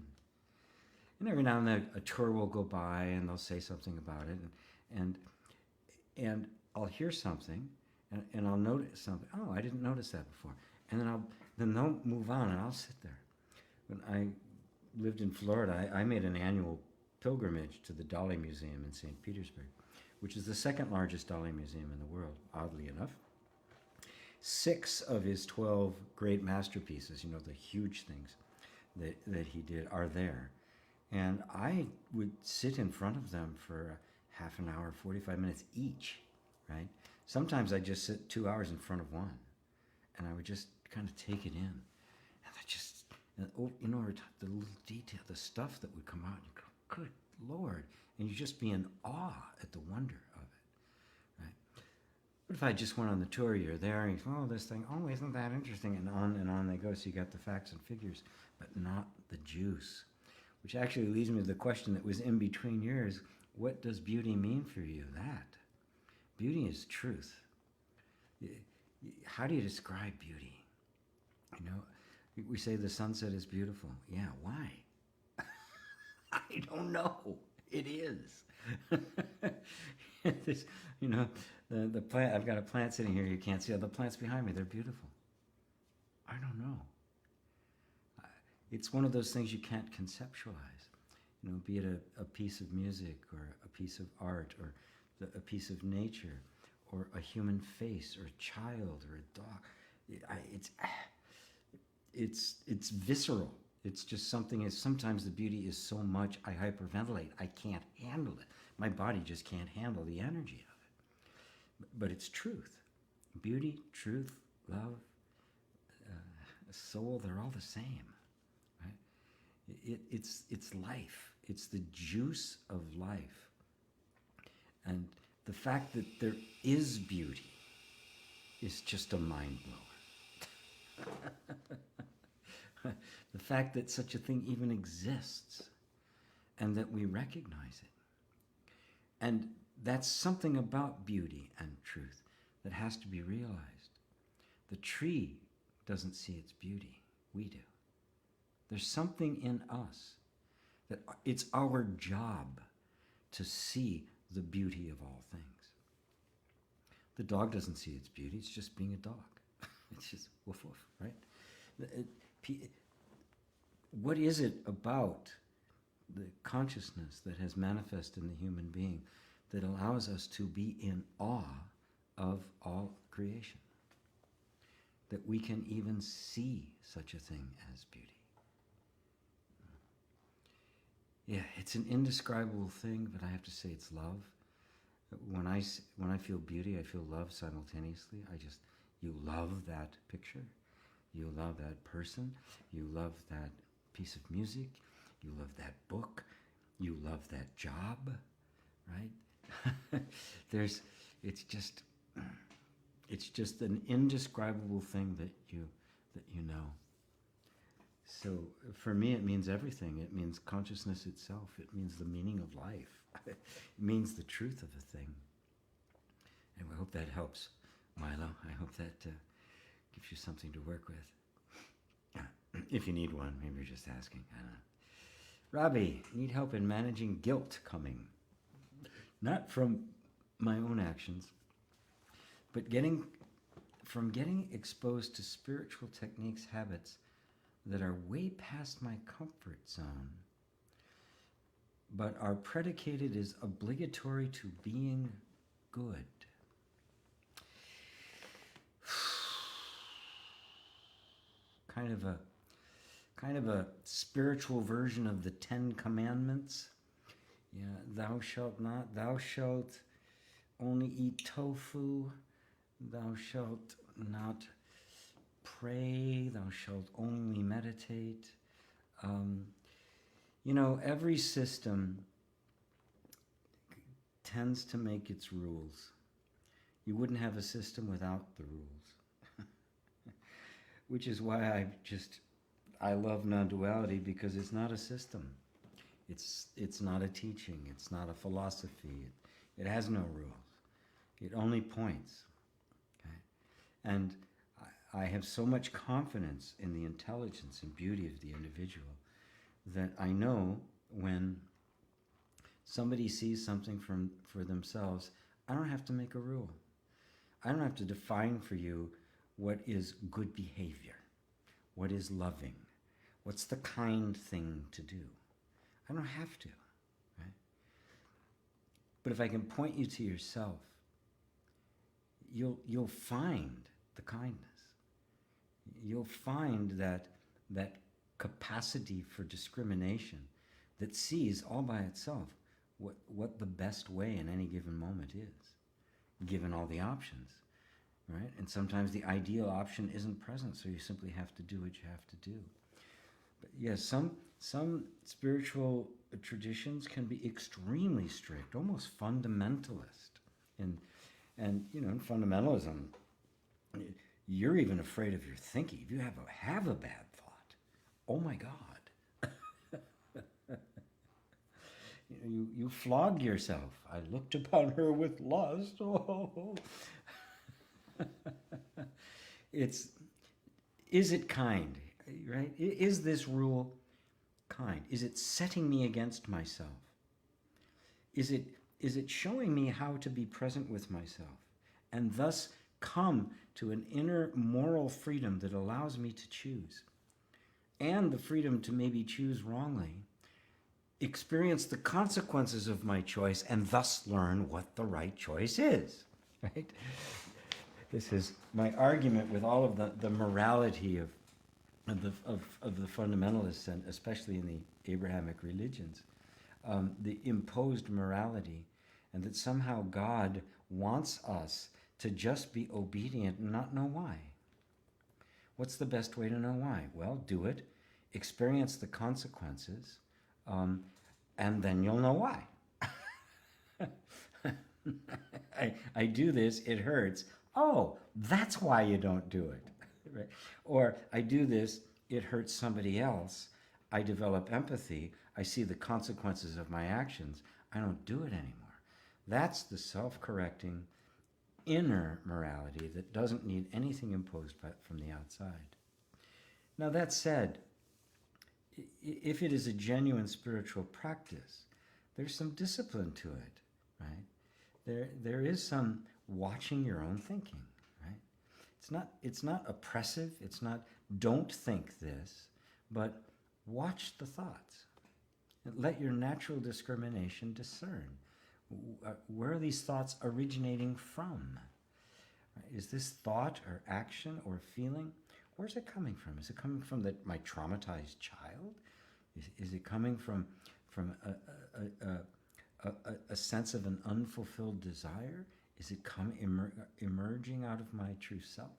And every now and then a tour will go by and they'll say something about it, and I'll hear something, and I'll notice something. Oh, I didn't notice that before. And then they'll move on, and I'll sit there. When lived in Florida, I made an annual pilgrimage to the Dali Museum in St. Petersburg, which is the second largest Dali museum in the world, oddly enough. 6 of his 12 great masterpieces, you know, the huge things that he did, are there. And I would sit in front of them for half an hour, 45 minutes each, right? Sometimes I'd just sit 2 hours in front of one, and I would just kind of take it in. And I just, you know, the little detail, the stuff that would come out, you go, good Lord. And you just be in awe at the wonder of it, right? What if I just went on the tour, you're there, and you go, oh, this thing, oh, isn't that interesting? And on they go, so you got the facts and figures, but not the juice. Which actually leads me to the question that was in between yours. What does beauty mean for you? That. Beauty is truth. How do you describe beauty? You know, we say the sunset is beautiful. Yeah, why? I don't know. It is. This, you know, the plant, I've got a plant sitting here, you can't see all the plants behind me, they're beautiful. I don't know. It's one of those things you can't conceptualize. You know, be it a piece of music or a piece of art or a piece of nature or a human face or a child or a dog. It's visceral. It's just something. Sometimes the beauty is so much I hyperventilate. I can't handle it. My body just can't handle the energy of it. But it's truth. Beauty, truth, love, soul, they're all the same. Right? It's life. It's the juice of life. And the fact that there is beauty is just a mind blower. The fact that such a thing even exists and that we recognize it. And that's something about beauty and truth that has to be realized. The tree doesn't see its beauty. We do. There's something in us that it's our job to see the beauty of all things. The dog doesn't see its beauty. It's just being a dog. It's just woof woof, right? What is it about the consciousness that has manifested in the human being that allows us to be in awe of all creation? That we can even see such a thing as beauty. Yeah, it's an indescribable thing, but I have to say it's love. When I feel beauty, I feel love simultaneously. You love that picture. You love that person. You love that piece of music. You love that book. You love that job, right? It's just an indescribable thing that you know. So for me, it means everything. It means consciousness itself. It means the meaning of life. It means the truth of a thing. And I hope that helps, Milo. I hope that gives you something to work with. If you need one, maybe you're just asking. I don't know. Robbie, need help in managing guilt coming. Not from my own actions, but getting exposed to spiritual techniques, habits that are way past my comfort zone, but are predicated as obligatory to being good. Kind of a spiritual version of the 10 Commandments. Yeah, thou shalt not, thou shalt only eat tofu, thou shalt not pray, thou shalt only meditate. Every system tends to make its rules. You wouldn't have a system without the rules. Which is why I love non-duality, because it's not a system. It's not a teaching. It's not a philosophy. It has no rules. It only points. Okay? And I have so much confidence in the intelligence and beauty of the individual that I know when somebody sees something for themselves, I don't have to make a rule. I don't have to define for you what is good behavior, what is loving, What's the kind thing to do? I don't have to, right? But if I can point you to yourself, you'll find the kindness. You'll find that capacity for discrimination that sees all by itself what the best way in any given moment is, given all the options, right? And sometimes the ideal option isn't present, so you simply have to do what you have to do. But yes, some spiritual traditions can be extremely strict, almost fundamentalist. And in fundamentalism, you're even afraid of your thinking. If you have a bad thought, oh my God. You flog yourself. I looked upon her with lust. Oh. Is it kind, right? Is this rule kind? Is it setting me against myself? Is it showing me how to be present with myself and thus come to an inner moral freedom that allows me to choose, and the freedom to maybe choose wrongly, experience the consequences of my choice, and thus learn what the right choice is, right? This is my argument with all of the morality of the fundamentalists, and especially in the Abrahamic religions, the imposed morality, and that somehow God wants us to just be obedient and not know why. What's the best way to know why? Well, do it, experience the consequences, and then you'll know why. I do this, it hurts. Oh, that's why you don't do it. Right? Or I do this, it hurts somebody else. I develop empathy. I see the consequences of my actions. I don't do it anymore. That's the self-correcting inner morality that doesn't need anything imposed from the outside. Now, that said, if it is a genuine spiritual practice, there's some discipline to it, right? There is some watching your own thinking, right? It's not oppressive. It's not don't think this, but watch the thoughts. Let your natural discrimination discern. Where are these thoughts originating from? Is this thought or action or feeling? Where's it coming from? Is it coming from my traumatized child? Is it coming from a sense of an unfulfilled desire? Is it emerging out of my true self?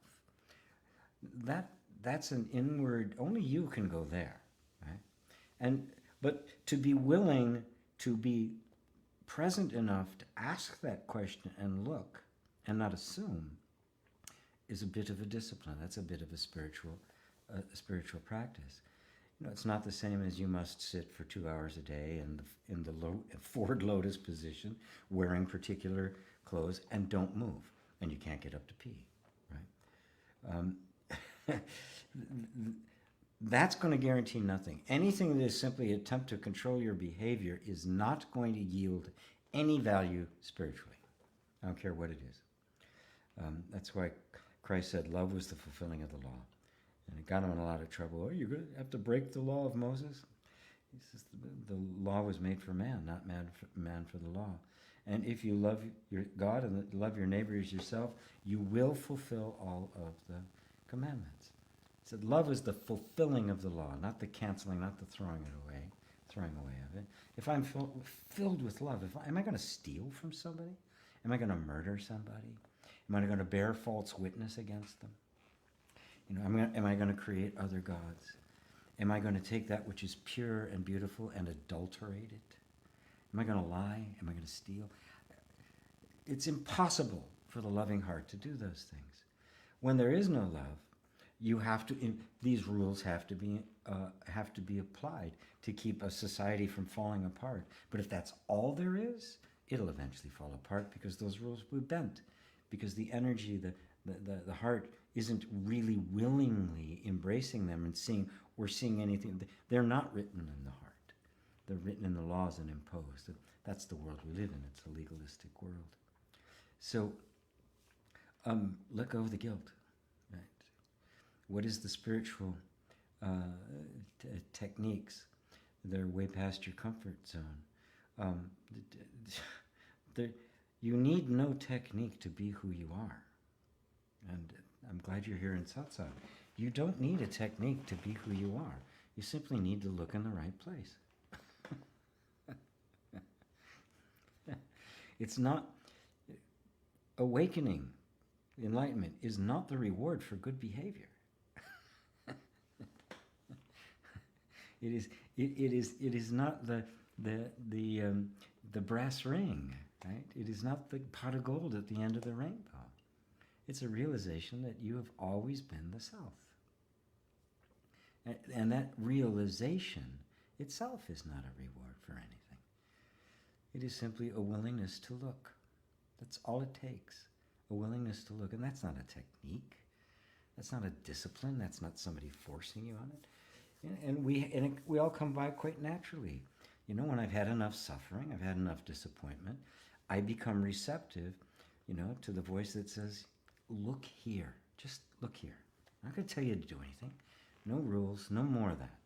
That's an inward. Only you can go there, right? But to be willing to be present enough to ask that question and look and not assume is a bit of a discipline. That's a bit of a spiritual practice. It's not the same as you must sit for 2 hours a day in the forward lotus position, wearing particular clothes, and don't move, and you can't get up to pee, right? That's going to guarantee nothing. Anything that is simply an attempt to control your behavior is not going to yield any value spiritually. I don't care what it is. That's why Christ said love was the fulfilling of the law. And it got him in a lot of trouble. Oh, you're going to have to break the law of Moses? He says the law was made for man, not man for the law. And if you love your God and love your neighbor as yourself, you will fulfill all of the commandments. He said love is the fulfilling of the law, not the canceling, not the throwing away of it. If I'm filled with love, am I going to steal from somebody? Am I going to murder somebody? Am I going to bear false witness against them? Am I going to create other gods? Am I going to take that which is pure and beautiful and adulterate it? Am I going to lie? Am I going to steal? It's impossible for the loving heart to do those things. When there is no love, these rules have to be applied to keep a society from falling apart. But if that's all there is, it'll eventually fall apart because those rules will be bent, because the energy, the heart isn't really willingly embracing them and seeing anything. They're not written in the heart. They're written in the laws and imposed. That's the world we live in. It's a legalistic world. So let go of the guilt. Right? What is the spiritual techniques. They're way past your comfort zone. Um, you need no technique to be who you are. And I'm glad you're here in Satsang. You don't need a technique to be who you are. You simply need to look in the right place. It's not awakening. Enlightenment is not the reward for good behavior. It is not the brass ring, right? It is not the pot of gold at the end of the rainbow. It's a realization that you have always been the self. And that realization itself is not a reward for anything. It is simply a willingness to look. That's all it takes. A willingness to look. And that's not a technique. That's not a discipline. That's not somebody forcing you on it. And we all come by quite naturally. You know, when I've had enough suffering, I've had enough disappointment, I become receptive, to the voice that says, look here. Just look here. I'm not going to tell you to do anything. No rules, no more of that.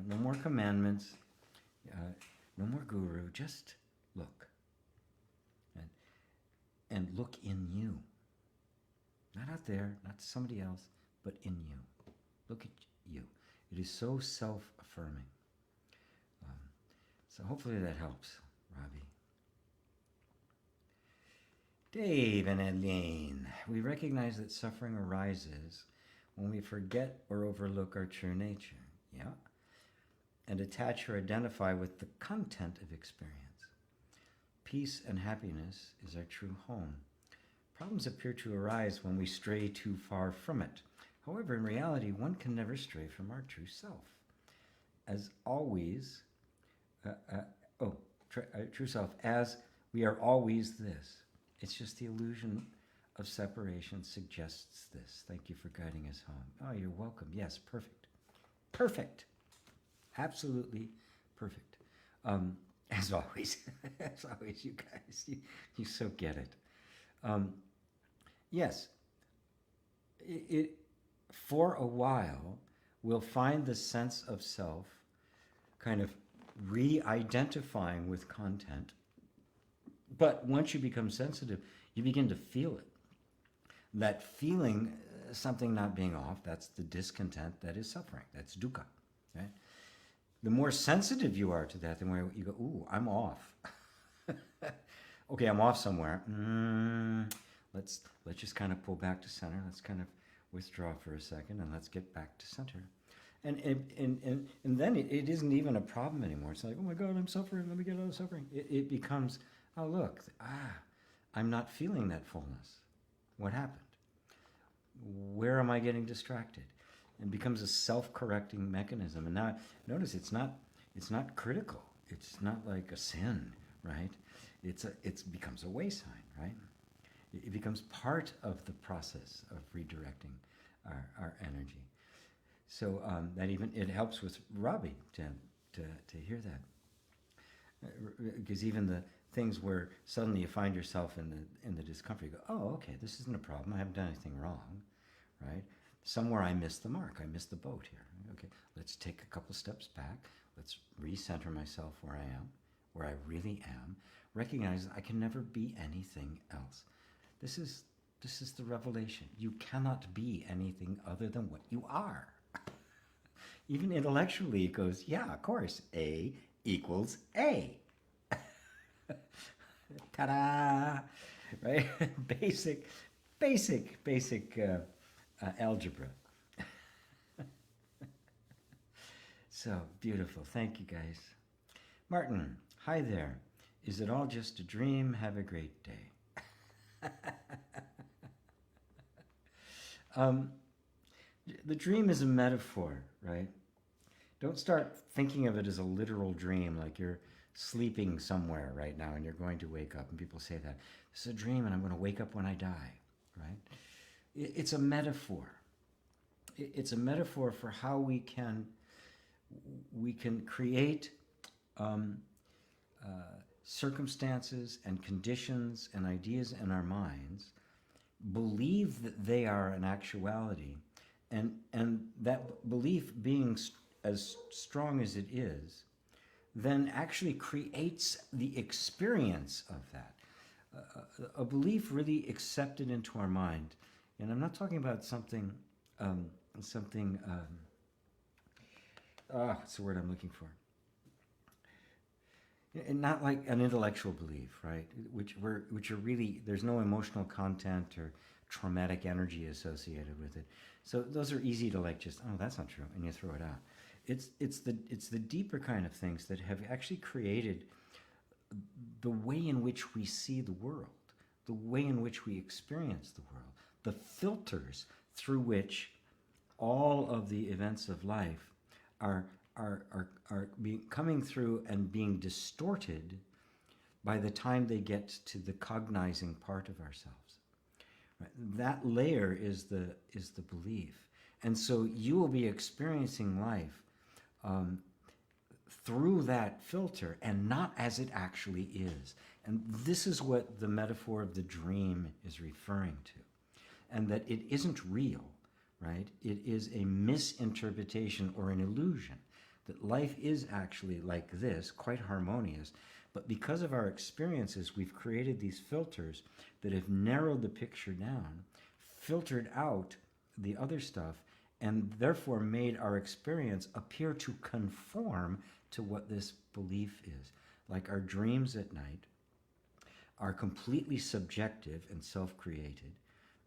No more commandments, no more guru. Just look. And look in you. Not out there, not somebody else, but in you. Look at you. It is so self-affirming. So hopefully that helps, Robbie. Dave and Eileen, we recognize that suffering arises when we forget or overlook our true nature, and attach or identify with the content of experience. Peace and happiness is our true home. Problems appear to arise when we stray too far from it. However, in reality, one can never stray from our true self. As always, true self, as we are always this. It's just the illusion of separation suggests this. Thank you for guiding us home. Oh, you're welcome. Yes, perfect. Perfect. Absolutely perfect. As always. As always, you guys. You so get it. Yes. It for a while, we'll find the sense of self kind of re-identifying with content. But once you become sensitive, you begin to feel it. That feeling, something not being off, that's the discontent, that is suffering. That's dukkha. Right? The more sensitive you are to that, the more you go, ooh, I'm off. Okay, I'm off somewhere. Let's just kind of pull back to center. Let's kind of withdraw for a second, and let's get back to center. And then it isn't even a problem anymore. It's like, oh my God, I'm suffering. Let me get out of suffering. It becomes, oh look, I'm not feeling that fullness. What happened? Where am I getting distracted? And becomes a self-correcting mechanism. And now notice it's not critical. It's not like a sin, right? It becomes a way sign, right? It becomes part of the process of redirecting our energy. So that even it helps with Robbie to hear that, because even the things where suddenly you find yourself in the discomfort, you go, oh, okay, this isn't a problem. I haven't done anything wrong, right? Somewhere I missed the mark. I missed the boat here. Okay, let's take a couple steps back. Let's recenter myself where I am, where I really am. Recognize I can never be anything else. This is the revelation. You cannot be anything other than what you are. Even intellectually, it goes, yeah, of course, A equals A. Ta-da! Right? Basic algebra. So beautiful. Thank you, guys. Martin, hi there. Is it all just a dream? Have a great day. The dream is a metaphor, right? Don't start thinking of it as a literal dream, like you're sleeping somewhere right now and you're going to wake up. And people say that. This is a dream and I'm going to wake up when I die, right? It's a metaphor. It's a metaphor for how we can create circumstances and conditions and ideas in our minds, believe that they are an actuality, And that belief being as strong as it is, then actually creates the experience of that. A belief really accepted into our mind. And I'm not talking about something, what's the word I'm looking for? And not like an intellectual belief, right? Which are really, there's no emotional content or traumatic energy associated with it. So those are easy to like just, oh, that's not true, and you throw it out. It's the deeper kind of things that have actually created the way in which we see the world, the way in which we experience the world, the filters through which all of the events of life are coming through and being distorted by the time they get to the cognizing part of ourselves. Right? That layer is the belief. And so you will be experiencing life through that filter and not as it actually is. And this is what the metaphor of the dream is referring to. And that it isn't real, right? It is a misinterpretation or an illusion. That life is actually like this, quite harmonious. But because of our experiences, we've created these filters that have narrowed the picture down, filtered out the other stuff, and therefore made our experience appear to conform to what this belief is. Like our dreams at night are completely subjective and self-created.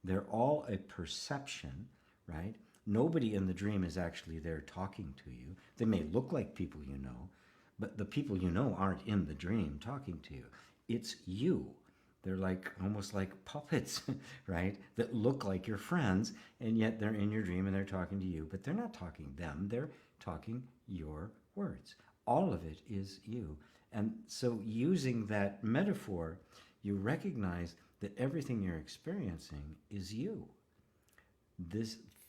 They're all a perception, right? Nobody in the dream is actually there talking to you. They may look like people you know, but the people you know aren't in the dream talking to you. It's you. They're like almost like puppets, right? That look like your friends, and yet they're in your dream and they're talking to you, but they're not talking them. They're talking your words. All of it is you. And so using that metaphor, you recognize that everything you're experiencing is you.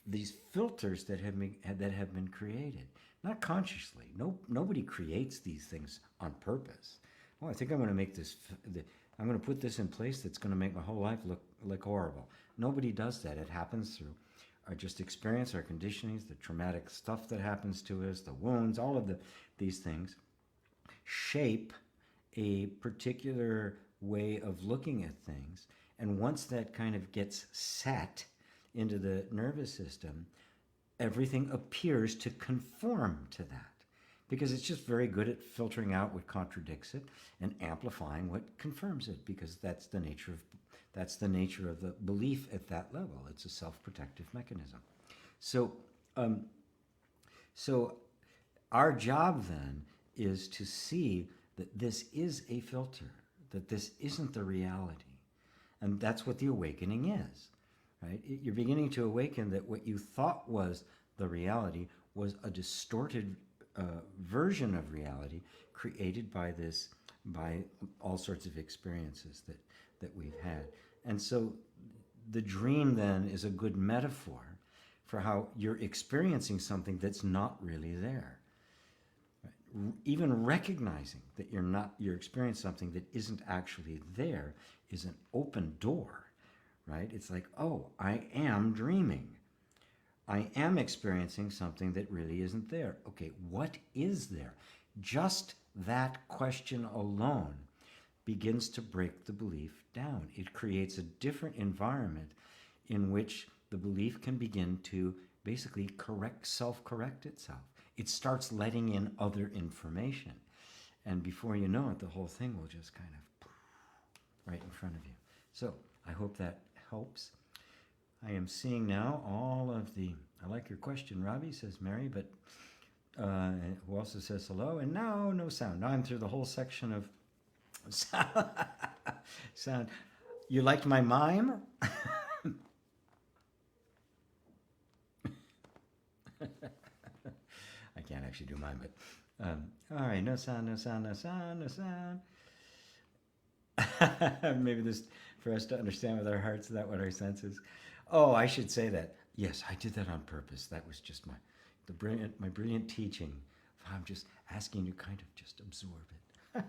These filters that have been created, not consciously. Nobody creates these things on purpose. Oh, I think I'm going to make this. I'm going to put this in place that's going to make my whole life look horrible. Nobody does that. It happens through our just experience, our conditionings, the traumatic stuff that happens to us, the wounds, all of these things shape a particular way of looking at things. And once that kind of gets set into the nervous system, everything appears to conform to that because it's just very good at filtering out what contradicts it and amplifying what confirms it, because that's the nature of the belief at that level. It's a self-protective mechanism. So our job then is to see that this is a filter, that this isn't the reality. And that's what the awakening is. Right? You're beginning to awaken that what you thought was the reality was a distorted version of reality created by all sorts of experiences that we've had. And so the dream then is a good metaphor for how you're experiencing something that's not really there. Right? Even recognizing that you're experiencing something that isn't actually there is an open door. Right? It's like, oh, I am dreaming. I am experiencing something that really isn't there. Okay, what is there? Just that question alone begins to break the belief down. It creates a different environment in which the belief can begin to basically self-correct itself. It starts letting in other information. And before you know it, the whole thing will just kind of right in front of you. So I hope that helps. I am seeing now all of the, I like your question, Robbie, says Mary, but who also says hello, and now no sound. Now I'm through the whole section of sound. You liked my mime? I can't actually do mime, but all right, no sound, no sound, no sound, no sound. Maybe this, for us to understand with our hearts, is that what our sense is? Oh, I should say that. Yes, I did that on purpose. That was just my brilliant teaching. I'm just asking you kind of just absorb it.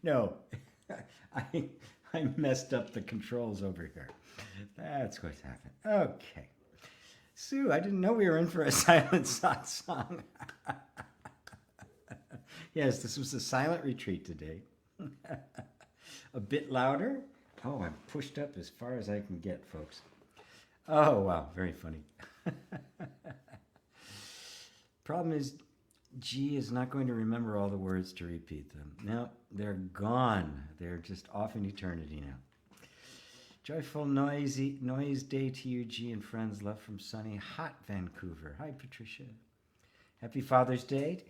No, I messed up the controls over here. That's what's happened. Okay. Sue, I didn't know we were in for a silent satsang. Yes, this was a silent retreat today. A bit louder. Oh, I'm pushed up as far as I can get, folks. Oh, wow, very funny. Problem is, G is not going to remember all the words to repeat them. No, they're gone. They're just off in eternity now. Joyful noise day to you, G and friends. Love from sunny, hot Vancouver. Hi, Patricia. Happy Father's Day.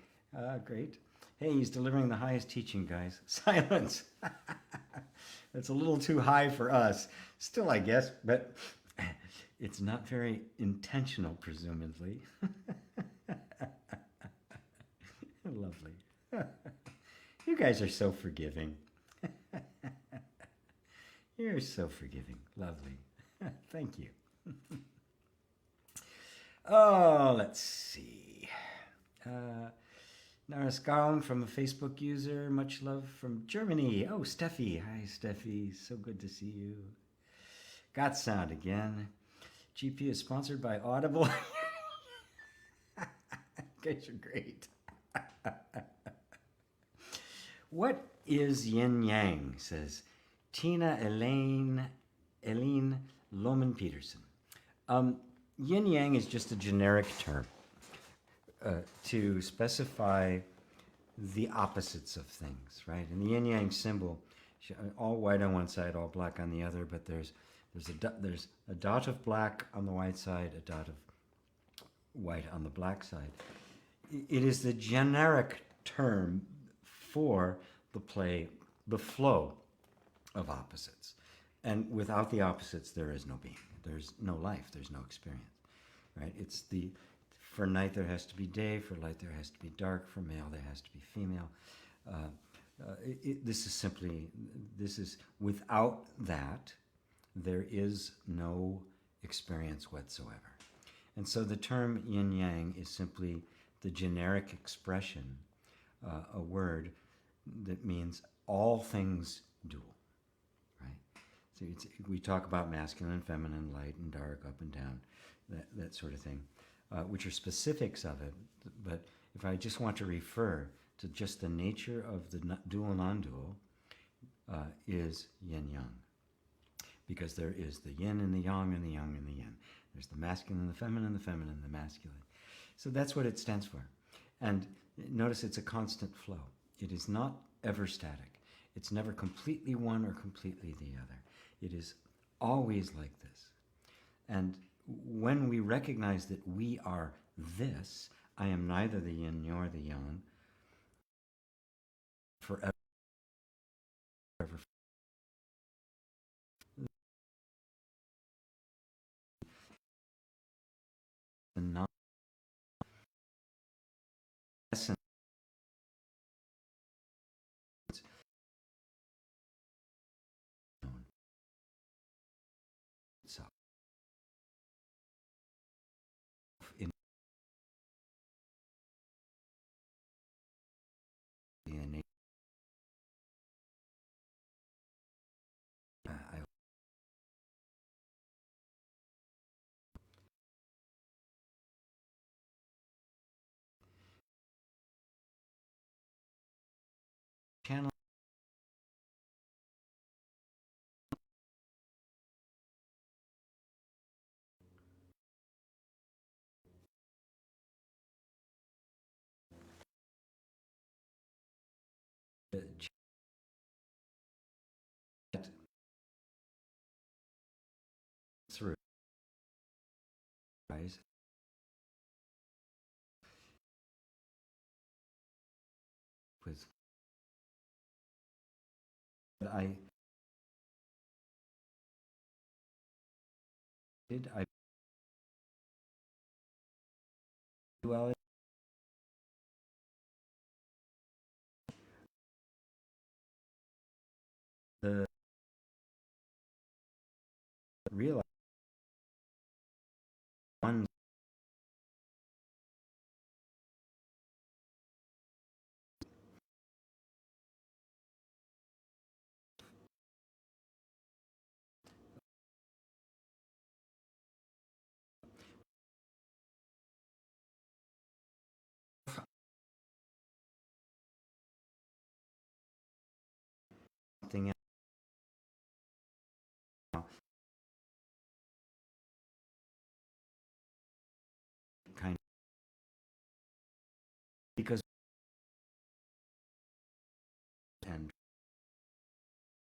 Great. Hey, he's delivering the highest teaching, guys. Silence. That's a little too high for us. Still, I guess, but it's not very intentional, presumably. Lovely. You guys are so forgiving. You're so forgiving. Lovely. Thank you. Oh, let's see. Naraskalam from a Facebook user. Much love from Germany. Oh, Steffi. Hi, Steffi. So good to see you. Got sound again. GP is sponsored by Audible. You guys are great. What is yin yang? Says Tina Elaine Lohman Peterson. Yin yang is just a generic term to specify the opposites of things, right? And the yin yang symbol, all white on one side, all black on the other, but there's a dot of black on the white side, a dot of white on the black side. It is the generic term for the flow of opposites. And without the opposites, there is no being. There's no life. There's no experience, right? For night there has to be day. For light there has to be dark. For male there has to be female. This is without that, there is no experience whatsoever. And so the term yin yang is simply the generic expression, a word that means all things dual, right? So we talk about masculine and feminine, light and dark, up and down, that sort of thing, which are specifics of it. But if I just want to refer to just the nature of the dual, non-dual, is yin-yang. Because there is the yin and the yang and the yang and the yin. There's the masculine and the feminine and the masculine. So that's what it stands for. And notice it's a constant flow. It is not ever static. It's never completely one or completely the other. It is always like this. And when we recognize that we are this, I am neither the yin nor the yang, forever. The non-essence itself. In the innate, I channel the chat through, guys. With I did I well the realize one something else. Kind of, because and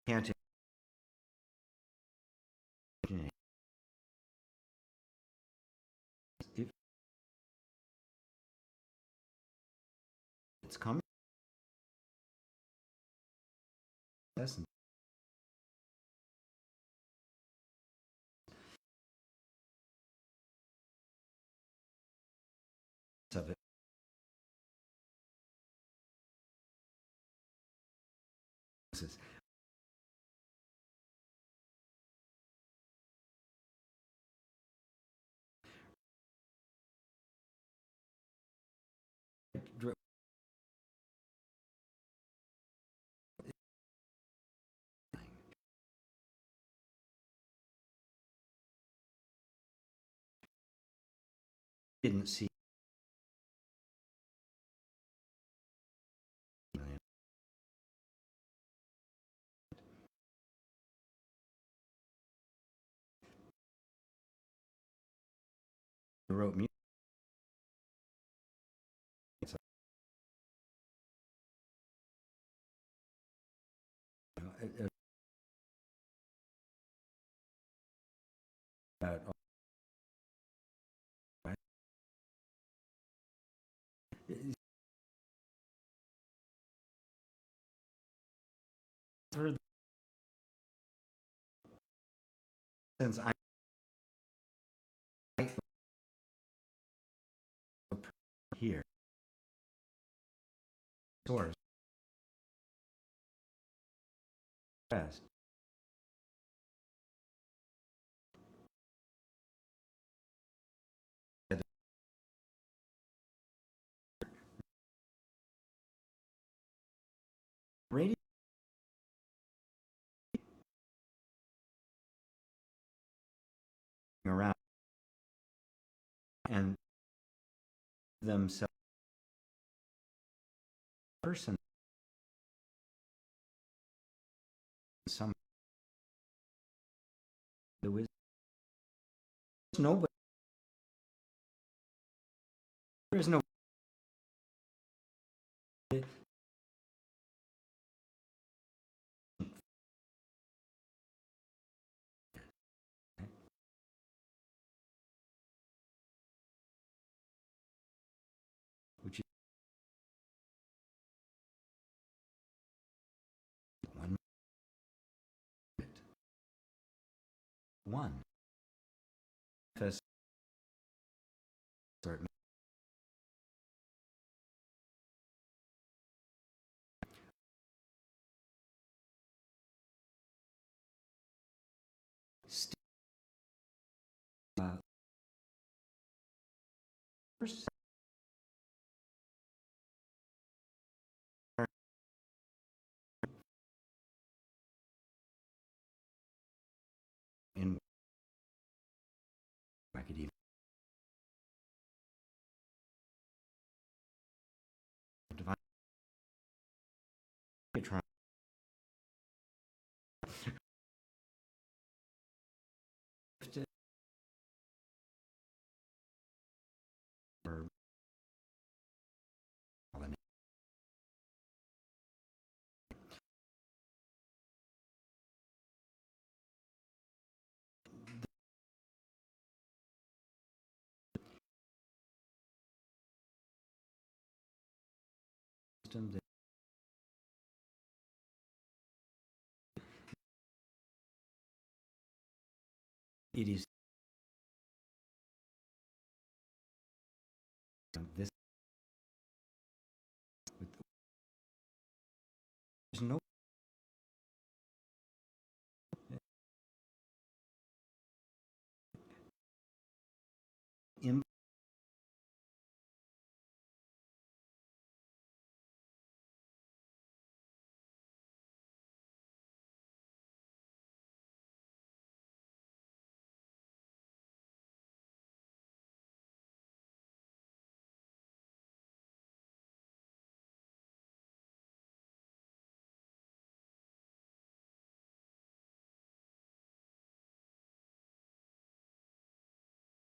can't imagine if it's coming essence of it. Didn't see wrote music about right? Since I here source best radio around and themselves person some there is nobody there is no which is one one first certain uh, first in I could even divide try or systems it is this there's no in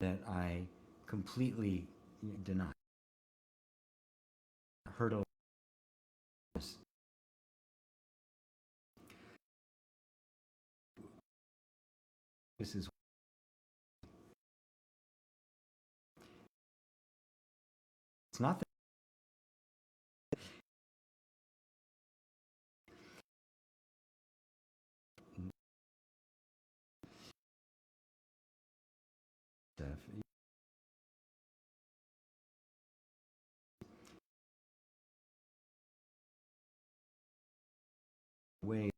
that I completely deny. Hurdle. This is it's not that way